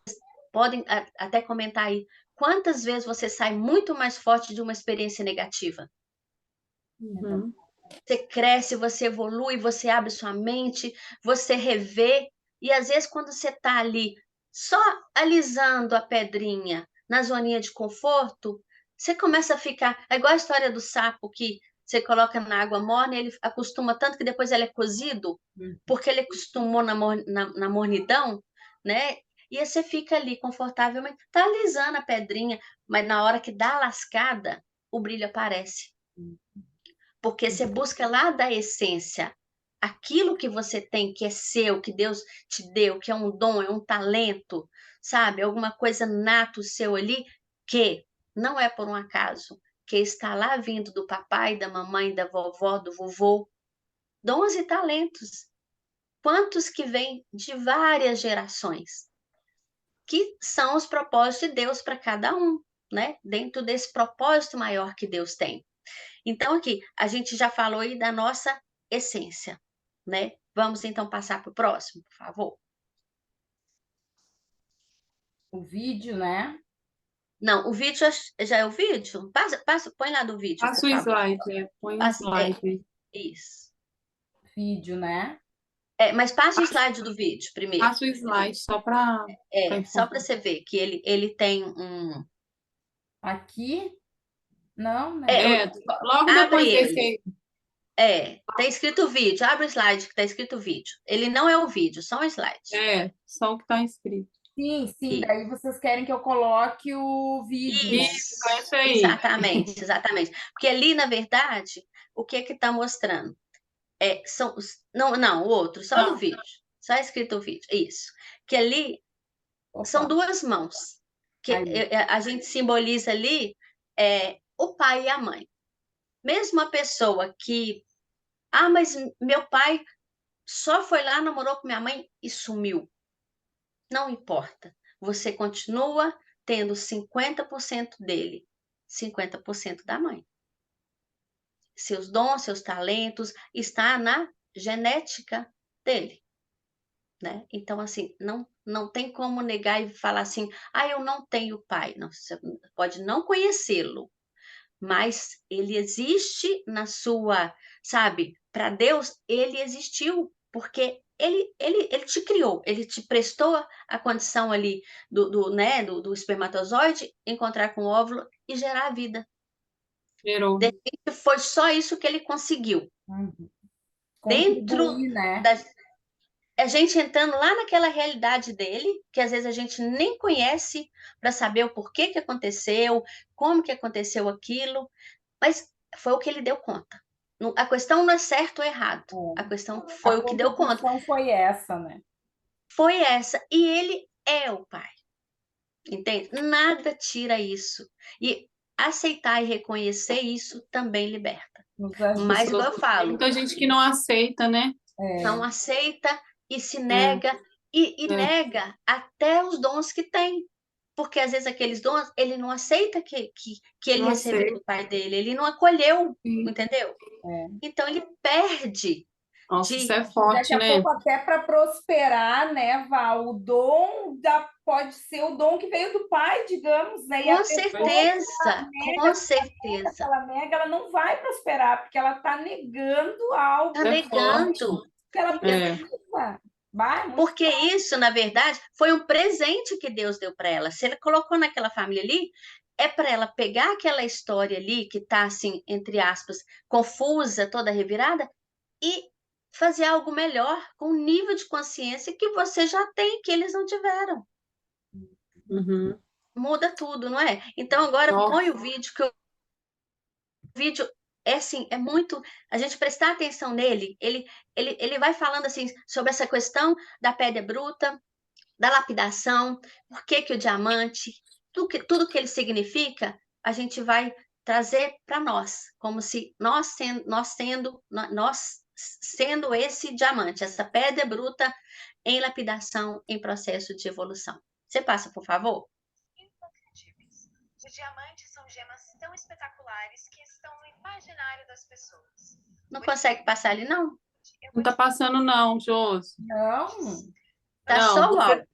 podem até comentar aí, quantas vezes você sai muito mais forte de uma experiência negativa? Uhum. Você cresce, você evolui, você abre sua mente, você revê. E às vezes, quando você está ali só alisando a pedrinha na zoninha de conforto, você começa a ficar. É igual a história do sapo que você coloca na água morna e ele acostuma tanto que depois ele é cozido, porque ele acostumou na mornidão, né? E aí você fica ali confortavelmente, tá alisando a pedrinha, mas na hora que dá a lascada, o brilho aparece. Porque você busca lá da essência aquilo que você tem, que é seu, que Deus te deu, que é um dom, é um talento, sabe? Alguma coisa nato seu ali, que não é por um acaso, que está lá vindo do papai, da mamãe, da vovó, do vovô. Dons e talentos. Quantos que vêm de várias gerações, que são os propósitos de Deus para cada um, né? Dentro desse propósito maior que Deus tem. Então, aqui, a gente já falou aí da nossa essência, né? Vamos então passar para o próximo, por favor. O vídeo, né? Não, o vídeo já é o vídeo? Põe lá do vídeo, Passa por o favor. slide, põe o slide. Isso. Vídeo, né? Mas passa o slide do vídeo primeiro. Passa o slide só para Só para informar. você ver que ele tem um. Aqui, não, né? Logo Abre depois desse ele. aí. Tá escrito vídeo. Abre o slide que tá escrito vídeo. Ele não é o vídeo, só um slide. Só o que está escrito. Sim, daí vocês querem que eu coloque o vídeo, né? Isso, é isso aí. Exatamente. Porque ali, na verdade, o que está mostrando? Não, o outro, só do vídeo. Só escrito o vídeo, isso. Que ali são duas mãos. Que a gente simboliza ali o pai e a mãe. Mesmo a pessoa que... mas meu pai só foi lá, namorou com minha mãe e sumiu. Não importa. Você continua tendo 50% dele, 50% da mãe. Seus dons, seus talentos, está na genética dele, né? Então, assim, não tem como negar e falar assim, eu não tenho pai. Não, você pode não conhecê-lo, mas ele existe na sua, sabe? Para Deus, ele existiu, porque ele te criou, ele te prestou a condição ali do espermatozoide encontrar com o óvulo e gerar a vida. Gerou. De repente, foi só isso que ele conseguiu. Dentro Contribuir, né? a gente entrando lá naquela realidade dele, que às vezes a gente nem conhece para saber o porquê que aconteceu, como que aconteceu aquilo, mas foi o que ele deu conta. A questão não é certo ou errado. A questão foi o que deu conta. A questão foi essa, né? Foi essa. E ele é o pai. Entende? Nada tira isso. E aceitar e reconhecer isso também liberta. Mas, igual eu Tem falo, muita gente que não aceita, né? não aceita e se nega, e nega até os dons que tem. Porque, às vezes, aqueles dons, ele não aceita que ele Não recebeu aceita. do pai dele, ele não acolheu, Sim. entendeu? É. Então, ele perde Nossa, isso é Daqui forte, a né? pouco, até para prosperar, né, Val? O dom pode ser o dom que veio do pai, digamos, né? E a Com pessoa certeza, com certeza. ela nega, ela não vai prosperar, porque ela está negando algo Está É forte. negando. que ela É. precisa. Vai, muito Porque isso, na verdade, foi um presente que Deus deu para ela. Se ele colocou naquela família ali, é para ela pegar aquela história ali que está assim, entre aspas, confusa, toda revirada, e fazer algo melhor com o nível de consciência que você já tem, que eles não tiveram. Uhum. Muda tudo, não é? Então agora Nossa. põe o vídeo, que o vídeo é assim, é muito. A gente prestar atenção nele, ele vai falando assim sobre essa questão da pedra bruta, da lapidação, por que que o diamante, tudo que ele significa, a gente vai trazer para nós, como se nós sendo esse diamante, essa pedra bruta em lapidação, em processo de evolução. Você passa, por favor? Inconfundíveis. Os diamantes são gemas tão espetaculares que estão no imaginário das pessoas. Não consegue passar ali, não? Não tá passando, não, Josi. não. Tá Não, só o áudio.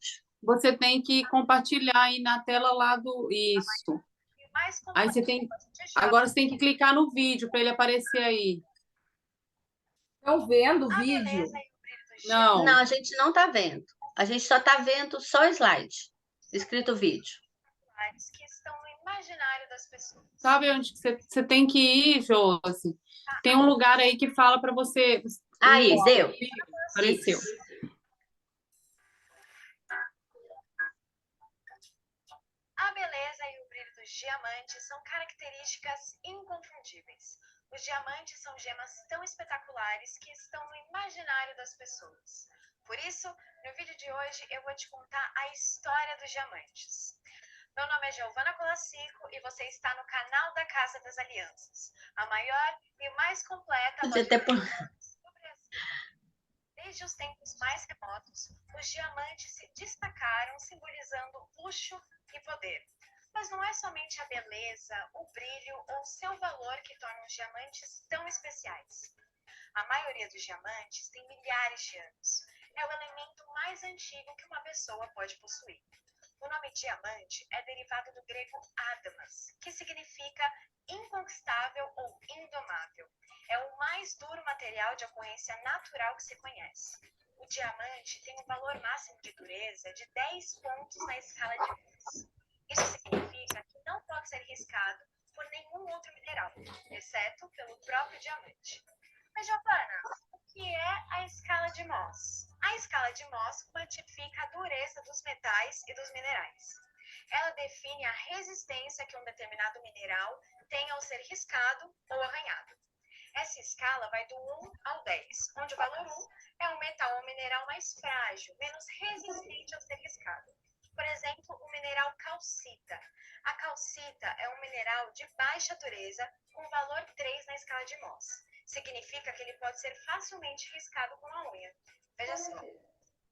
Você tem que compartilhar aí na tela lá do. Isso. E o mais Aí você tem. Agora você tem que clicar no vídeo para ele aparecer aí. Estão vendo o a vídeo? beleza e o brilho dos Não. Não, a gente não tá vendo. A gente só tá vendo só o slide, escrito vídeo. diamantes que estão no imaginário das pessoas. Sabe onde que você tem que ir, Josi? Tem um lugar aí que fala para você. Aí, deu? Apareceu. Isso. A beleza e o brilho dos diamantes são características inconfundíveis. Os diamantes são gemas tão espetaculares que estão no imaginário das pessoas. Por isso, no vídeo de hoje eu vou te contar a história dos diamantes. Meu nome é Giovana Colassico e você está no canal da Casa das Alianças, a maior e mais completa Podia loja ter de diamantes do Brasil. Desde os tempos mais remotos, os diamantes se destacaram simbolizando luxo e poder. Mas não é somente a beleza, o brilho ou o seu valor que tornam os diamantes tão especiais. A maioria dos diamantes tem milhares de anos. É o elemento mais antigo que uma pessoa pode possuir. O nome diamante é derivado do grego adamas, que significa inconquistável ou indomável. É o mais duro material de ocorrência natural que se conhece. O diamante tem um valor máximo de dureza de 10 pontos na escala de Mohs. Isso significa que não pode ser riscado por nenhum outro mineral, exceto pelo próprio diamante. Mas, Giovana, o que é a escala de Mohs? A escala de Mohs quantifica a dureza dos metais e dos minerais. Ela define a resistência que um determinado mineral tem ao ser riscado ou arranhado. Essa escala vai do 1 ao 10, onde o valor 1 é um metal ou mineral mais frágil, menos resistente ao ser riscado. Por exemplo, o mineral calcita. A calcita é um mineral de baixa dureza com valor 3 na escala de Mohs. Significa que ele pode ser facilmente riscado com a unha. Veja só.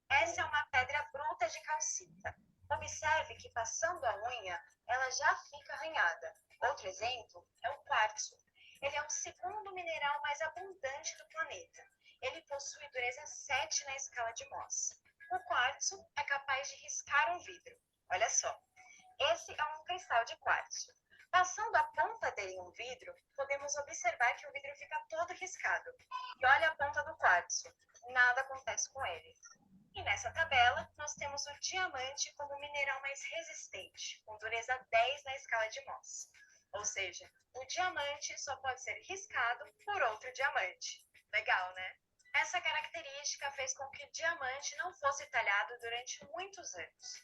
Essa é uma pedra bruta de calcita. Observe que passando a unha, ela já fica arranhada. Outro exemplo é o quartzo. Ele é o segundo mineral mais abundante do planeta. Ele possui dureza 7 na escala de Mohs. O quartzo é capaz de riscar um vidro. Olha só. Esse é um cristal de quartzo. Passando a ponta dele em um vidro, podemos observar que o vidro fica todo riscado. E olha a ponta do quartzo. Nada acontece com ele. E nessa tabela, nós temos o diamante como o mineral mais resistente, com dureza 10 na escala de Mohs. Ou seja, o diamante só pode ser riscado por outro diamante. Legal, né? Essa característica fez com que o diamante não fosse talhado durante muitos anos.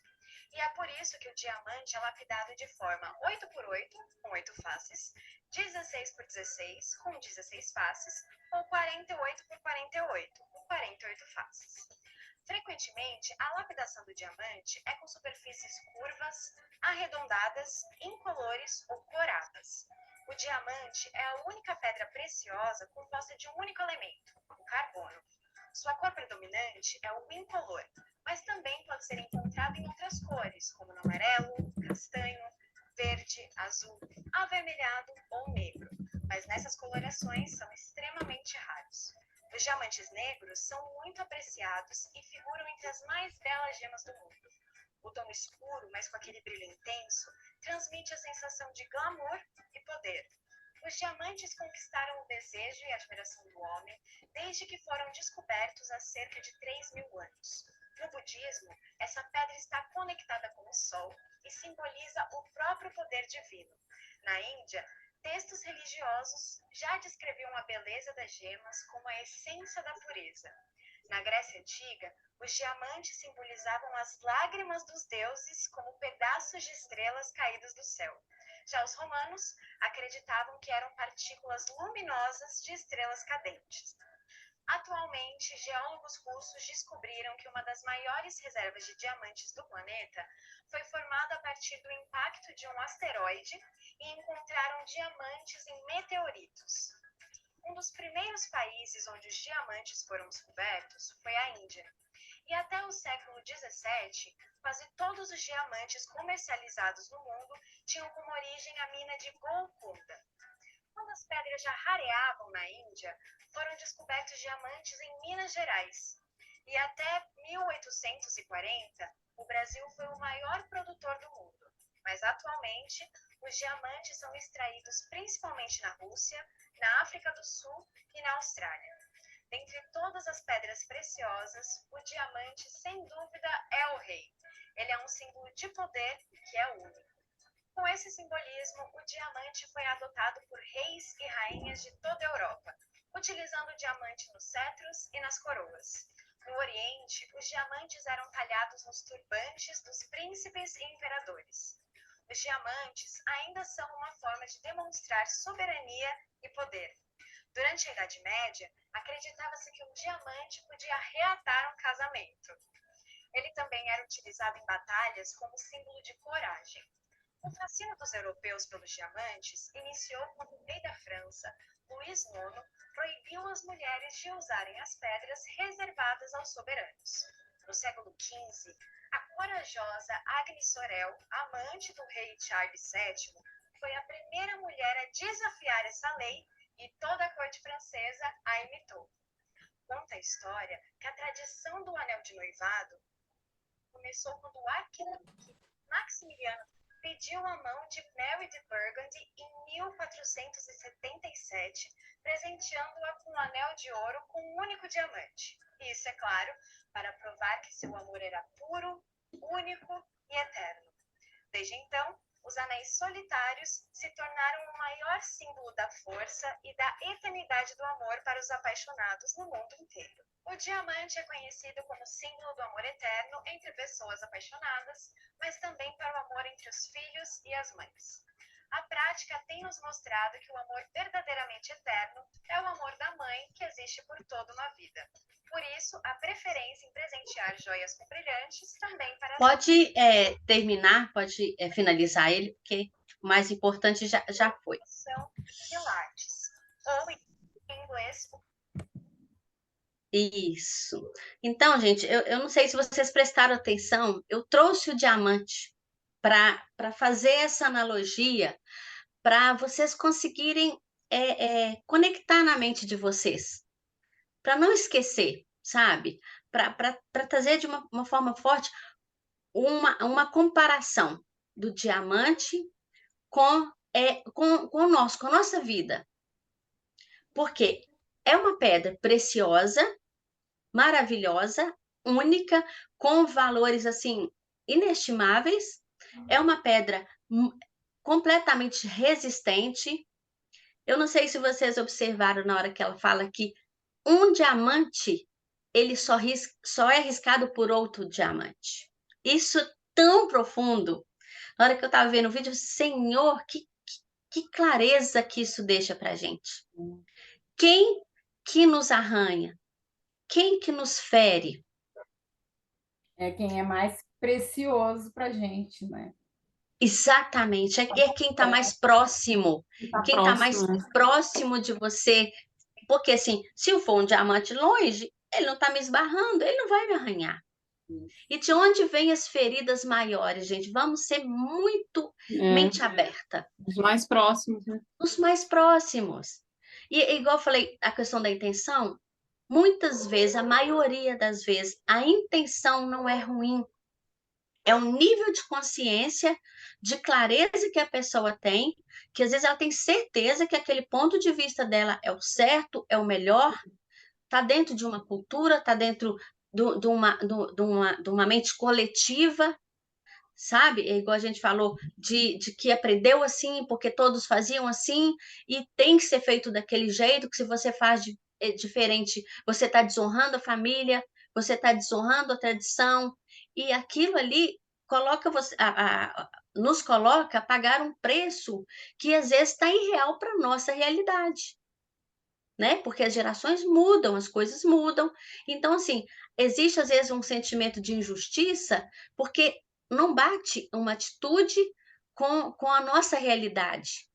E é por isso que o diamante é lapidado de forma 8x8, com 8 faces, 16x16, com 16 faces, ou 48x48, com 48 faces. Frequentemente, a lapidação do diamante é com superfícies curvas, arredondadas, incolores ou coradas. O diamante é a única pedra preciosa composta de um único elemento, o carbono. Sua cor predominante é o incolor, mas também pode ser encontrado em outras cores, como no amarelo, castanho, verde, azul, avermelhado ou negro. Mas nessas colorações são extremamente raros. Os diamantes negros são muito apreciados e figuram entre as mais belas gemas do mundo. O tom escuro, mas com aquele brilho intenso, transmite a sensação de glamour e poder. Os diamantes conquistaram o desejo e a admiração do homem desde que foram descobertos há cerca de 3.000 anos. No budismo, essa pedra está conectada com o sol e simboliza o próprio poder divino. Na Índia, textos religiosos já descreviam a beleza das gemas como a essência da pureza. Na Grécia Antiga, os diamantes simbolizavam as lágrimas dos deuses como pedaços de estrelas caídas do céu. Já os romanos acreditavam que eram partículas luminosas de estrelas cadentes. Atualmente, geólogos russos descobriram que uma das maiores reservas de diamantes do planeta foi formada a partir do impacto de um asteroide e encontraram diamantes em meteoritos. Um dos primeiros países onde os diamantes foram descobertos foi a Índia. E até o século XVII, quase todos os diamantes comercializados no mundo tinham como origem a mina de Golconda. Quando as pedras já rareavam na Índia, foram descobertos diamantes em Minas Gerais. E até 1840, o Brasil foi o maior produtor do mundo. Mas atualmente, os diamantes são extraídos principalmente na Rússia, na África do Sul e na Austrália. Dentre todas as pedras preciosas, o diamante, sem dúvida, é o rei. Ele é um símbolo de poder que é único. Com esse simbolismo, o diamante foi adotado por reis e rainhas de toda a Europa, utilizando o diamante nos cetros e nas coroas. No Oriente, os diamantes eram talhados nos turbantes dos príncipes e imperadores. Os diamantes ainda são uma forma de demonstrar soberania e poder. Durante a Idade Média, acreditava-se que um diamante podia reatar um casamento. Ele também era utilizado em batalhas como símbolo de coragem. O fascínio dos europeus pelos diamantes iniciou quando o rei da França, Luís IX, proibiu as mulheres de usarem as pedras reservadas aos soberanos. No século XV, a corajosa Agnes Sorel, amante do rei Charles VII, foi a primeira mulher a desafiar essa lei e toda a corte francesa a imitou. Conta a história que a tradição do anel de noivado começou quando o arquiduque Maximiliano pediu a mão de Mary de Burgundy em 1477, presenteando-a com um anel de ouro com um único diamante. Isso, é claro, para provar que seu amor era puro, único e eterno. Desde então, os anéis solitários se tornaram o maior símbolo da força e da eternidade do amor para os apaixonados no mundo inteiro. O diamante é conhecido como símbolo do amor eterno entre pessoas apaixonadas, mas também para o amor entre os filhos e as mães. A prática tem nos mostrado que o amor verdadeiramente eterno é o amor da mãe que existe por toda uma vida. Por isso, a preferência em presentear joias com brilhantes também para... Pode terminar, pode finalizar ele, porque o mais importante já foi. São pilates, ou em inglês... Isso. Então, gente, eu não sei se vocês prestaram atenção, eu trouxe o diamante para fazer essa analogia, para vocês conseguirem conectar na mente de vocês, para não esquecer, sabe? Para trazer de uma forma forte uma comparação do diamante com a nossa vida. Porque é uma pedra preciosa, maravilhosa, única, com valores assim inestimáveis. É uma pedra completamente resistente. Eu não sei se vocês observaram na hora que ela fala que um diamante ele só é riscado por outro diamante. Isso tão profundo. Na hora que eu estava vendo o vídeo, Senhor, que clareza que isso deixa para a gente. Quem que nos arranha? Quem que nos fere? É quem é mais precioso para a gente, né? Exatamente, é quem está mais próximo, Tá quem está próximo, mais né? próximo de você. Porque, assim, se eu for um diamante longe, ele não está me esbarrando, ele não vai me arranhar. E de onde vêm as feridas maiores, gente? Vamos ser muito É, mente aberta. os mais próximos, né? Os mais próximos. E igual eu falei, a questão da intenção, muitas vezes, a maioria das vezes, a intenção não é ruim. É um nível de consciência, de clareza que a pessoa tem, que às vezes ela tem certeza que aquele ponto de vista dela é o certo, é o melhor, está dentro de uma cultura, está dentro de uma mente coletiva, sabe? É igual a gente falou, de que aprendeu assim, porque todos faziam assim, e tem que ser feito daquele jeito, que se você faz diferente, você está desonrando a família, você está desonrando a tradição, e aquilo ali coloca você, nos coloca a pagar um preço que às vezes está irreal para a nossa realidade. Né? Porque as gerações mudam, as coisas mudam. Então, assim, existe às vezes um sentimento de injustiça, porque não bate uma atitude com a nossa realidade.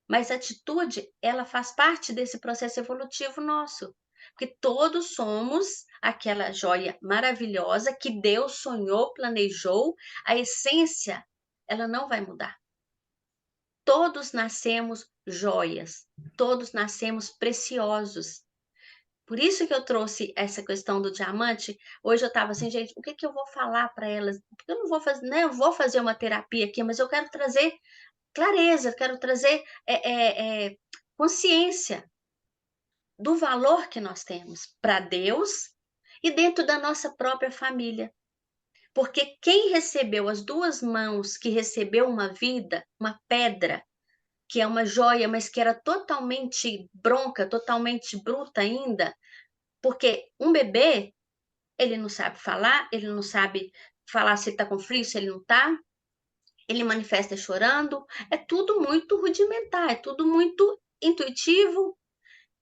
Mas a atitude, ela faz parte desse processo evolutivo nosso. Porque todos somos aquela joia maravilhosa que Deus sonhou, planejou, a essência, ela não vai mudar. Todos nascemos joias, todos nascemos preciosos. Por isso que eu trouxe essa questão do diamante. Hoje eu estava assim, gente, o que eu vou falar para elas? Porque eu não vou fazer, né? Eu vou fazer uma terapia aqui, mas eu quero trazer clareza, quero trazer consciência do valor que nós temos para Deus e dentro da nossa própria família. Porque quem recebeu as duas mãos, que recebeu uma vida, uma pedra, que é uma joia, mas que era totalmente bronca, totalmente bruta ainda, porque um bebê, ele não sabe falar, ele não sabe falar se está com frio, se ele não está, ele manifesta chorando, é tudo muito rudimentar, é tudo muito intuitivo,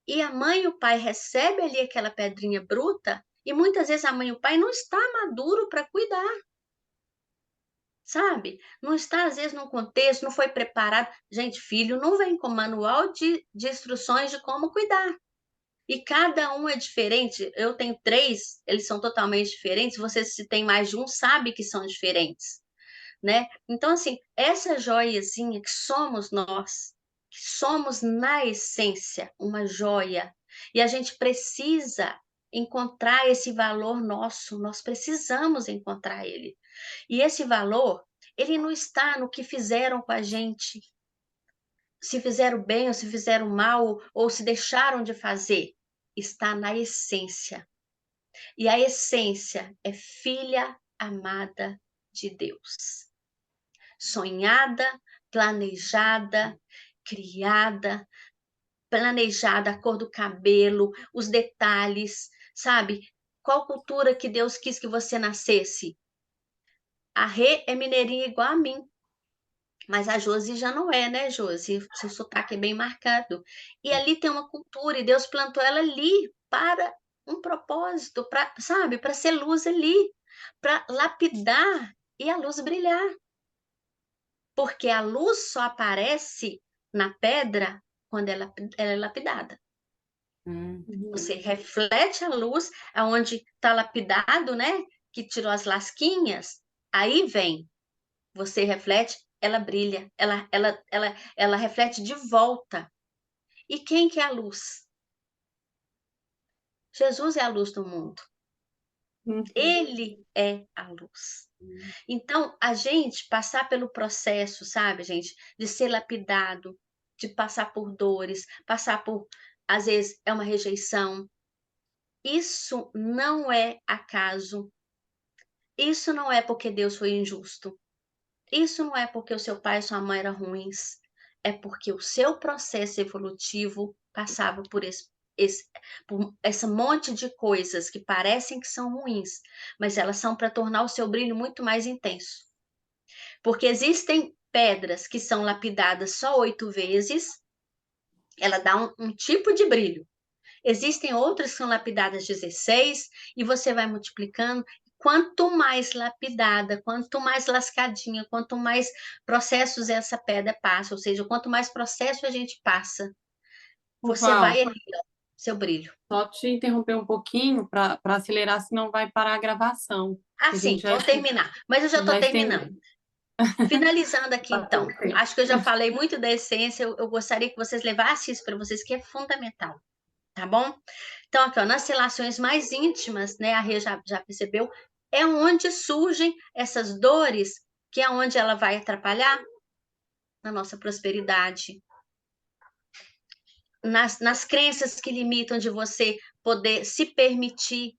e a mãe e o pai recebem ali aquela pedrinha bruta, e muitas vezes a mãe e o pai não está maduro para cuidar, sabe? Não está, às vezes, num contexto, não foi preparado. Gente, filho não vem com manual de instruções de como cuidar. E cada um é diferente. Eu tenho 3, eles são totalmente diferentes. Você, se tem mais de um, sabe que são diferentes, né? Então, assim, essa joiazinha que somos nós, que somos na essência uma joia, e a gente precisa encontrar esse valor nosso, nós precisamos encontrar ele. E esse valor, ele não está no que fizeram com a gente, se fizeram bem ou se fizeram mal, ou se deixaram de fazer, está na essência. E a essência é filha amada de Deus. Sonhada, planejada, criada, planejada, a cor do cabelo, os detalhes, sabe? Qual cultura que Deus quis que você nascesse? A Rê é mineirinha igual a mim. Mas a Josi já não é, né, Josi? Seu sotaque é bem marcado. E ali tem uma cultura, e Deus plantou ela ali para um propósito, para, sabe, para ser luz ali, para lapidar e a luz brilhar. Porque a luz só aparece na pedra quando ela é lapidada. Você reflete a luz aonde está lapidado, né? Que tirou as lasquinhas, aí vem. Você reflete, ela brilha, ela reflete de volta. E quem que é a luz? Jesus é a luz do mundo. Ele é a luz. Então, a gente passar pelo processo, sabe, gente, de ser lapidado, de passar por dores, passar por, às vezes, é uma rejeição. Isso não é acaso. Isso não é porque Deus foi injusto. Isso não é porque o seu pai e sua mãe eram ruins. É porque o seu processo evolutivo passava por esse monte de coisas que parecem que são ruins, mas elas são para tornar o seu brilho muito mais intenso. Porque existem pedras que são lapidadas só 8 vezes, ela dá um tipo de brilho. Existem outras que são lapidadas 16 e você vai multiplicando. Quanto mais lapidada, quanto mais lascadinha, quanto mais processos essa pedra passa, ou seja, quanto mais processo a gente passa, você Val, vai erguer seu brilho. só te interromper um pouquinho para acelerar, senão vai parar a gravação. Ah, A sim, gente vou terminar. Mas eu já estou terminando. estender. Finalizando aqui, Tá então. pouco tempo. Acho que eu já falei muito da essência. Eu gostaria que vocês levassem isso para vocês, que é fundamental. Tá bom? Então, aqui, ó, nas relações mais íntimas, né, a Rê já percebeu, é onde surgem essas dores, que é onde ela vai atrapalhar na nossa prosperidade, nas crenças que limitam de você poder se permitir,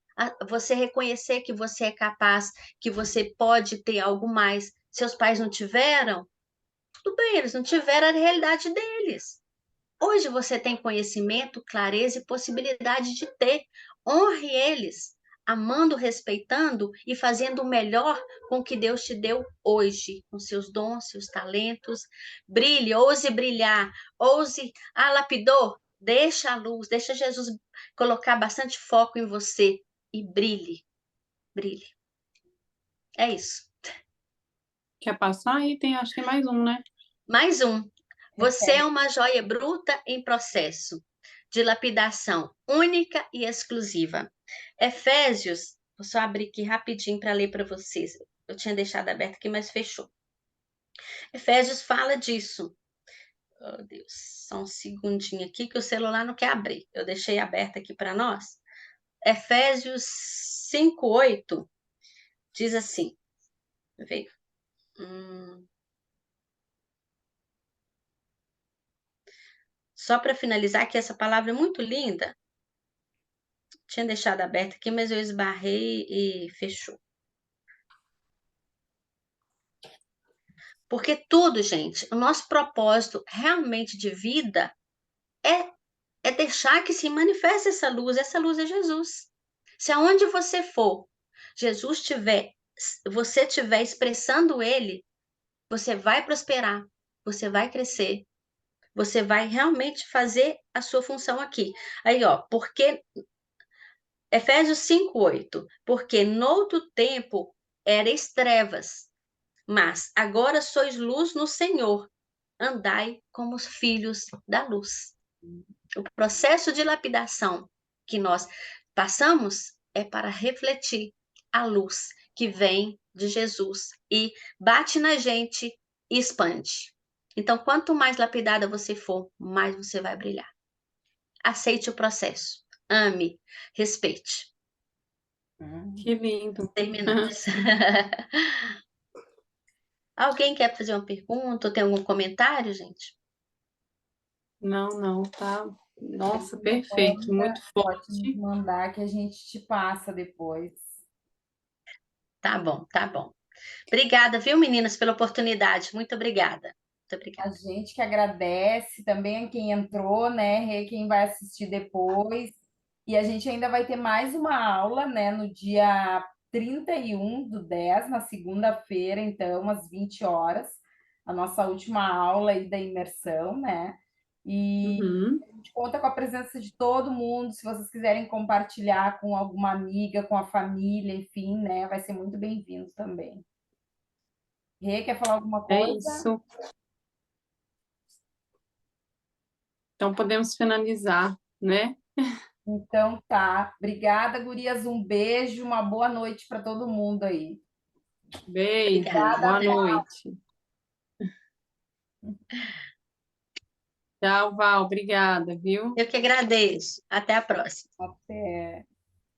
você reconhecer que você é capaz, que você pode ter algo mais. Seus pais não tiveram? Tudo bem, eles não tiveram a realidade deles. Hoje você tem conhecimento, clareza e possibilidade de ter. Honre eles, amando, respeitando e fazendo o melhor com o que Deus te deu hoje, com seus dons, seus talentos. Brilhe, ouse brilhar, ouse, lapidou, deixa a luz, deixa Jesus colocar bastante foco em você e brilhe, brilhe. É isso. Quer passar aí? Acho que tem mais um, né? Mais um. Você é uma joia bruta em processo de lapidação única e exclusiva. Efésios, vou só abrir aqui rapidinho para ler para vocês. Eu tinha deixado aberto aqui, mas fechou. Efésios fala disso. Oh, Deus, só um segundinho aqui que o celular não quer abrir. Eu deixei aberto aqui para nós. Efésios 5:8 diz assim. Veio. Só para finalizar, que essa palavra é muito linda. Tinha deixado aberto aqui, mas eu esbarrei e fechou. Porque tudo, gente, o nosso propósito realmente de vida é deixar que se manifeste essa luz. Essa luz é Jesus. Se aonde você for, Jesus tiver, você estiver expressando ele, você vai prosperar, você vai crescer, você vai realmente fazer a sua função aqui. Aí, ó, porque Efésios 5:8, porque noutro tempo erais trevas, mas agora sois luz no Senhor, andai como os filhos da luz. O processo de lapidação que nós passamos é para refletir a luz que vem de Jesus e bate na gente e expande. Então, quanto mais lapidada você for, mais você vai brilhar. Aceite o processo. Ame, respeite. Que lindo. Terminamos. Alguém quer fazer uma pergunta ou tem algum comentário, gente? Não, tá. Nossa, perfeito, muito Pode nos forte. mandar que a gente te passa depois. Tá bom, tá bom. Obrigada, viu, meninas, pela oportunidade. Muito obrigada. Muito A obrigada. gente que agradece também a quem entrou, né? Rê, quem vai assistir depois. E a gente ainda vai ter mais uma aula, né? No dia 31/10, na segunda-feira, então, às 20 horas. A nossa última aula aí da imersão, né? E Uhum. a gente conta com a presença de todo mundo. Se vocês quiserem compartilhar com alguma amiga, com a família, enfim, né? Vai ser muito bem-vindo também. Rê, quer falar alguma É coisa? isso. Então podemos finalizar, né? Então tá. Obrigada, gurias. Um beijo, uma boa noite para todo mundo aí. Beijo, Obrigada. boa noite. Tchau, Val, obrigada, viu? Eu que agradeço. Até a próxima. Até.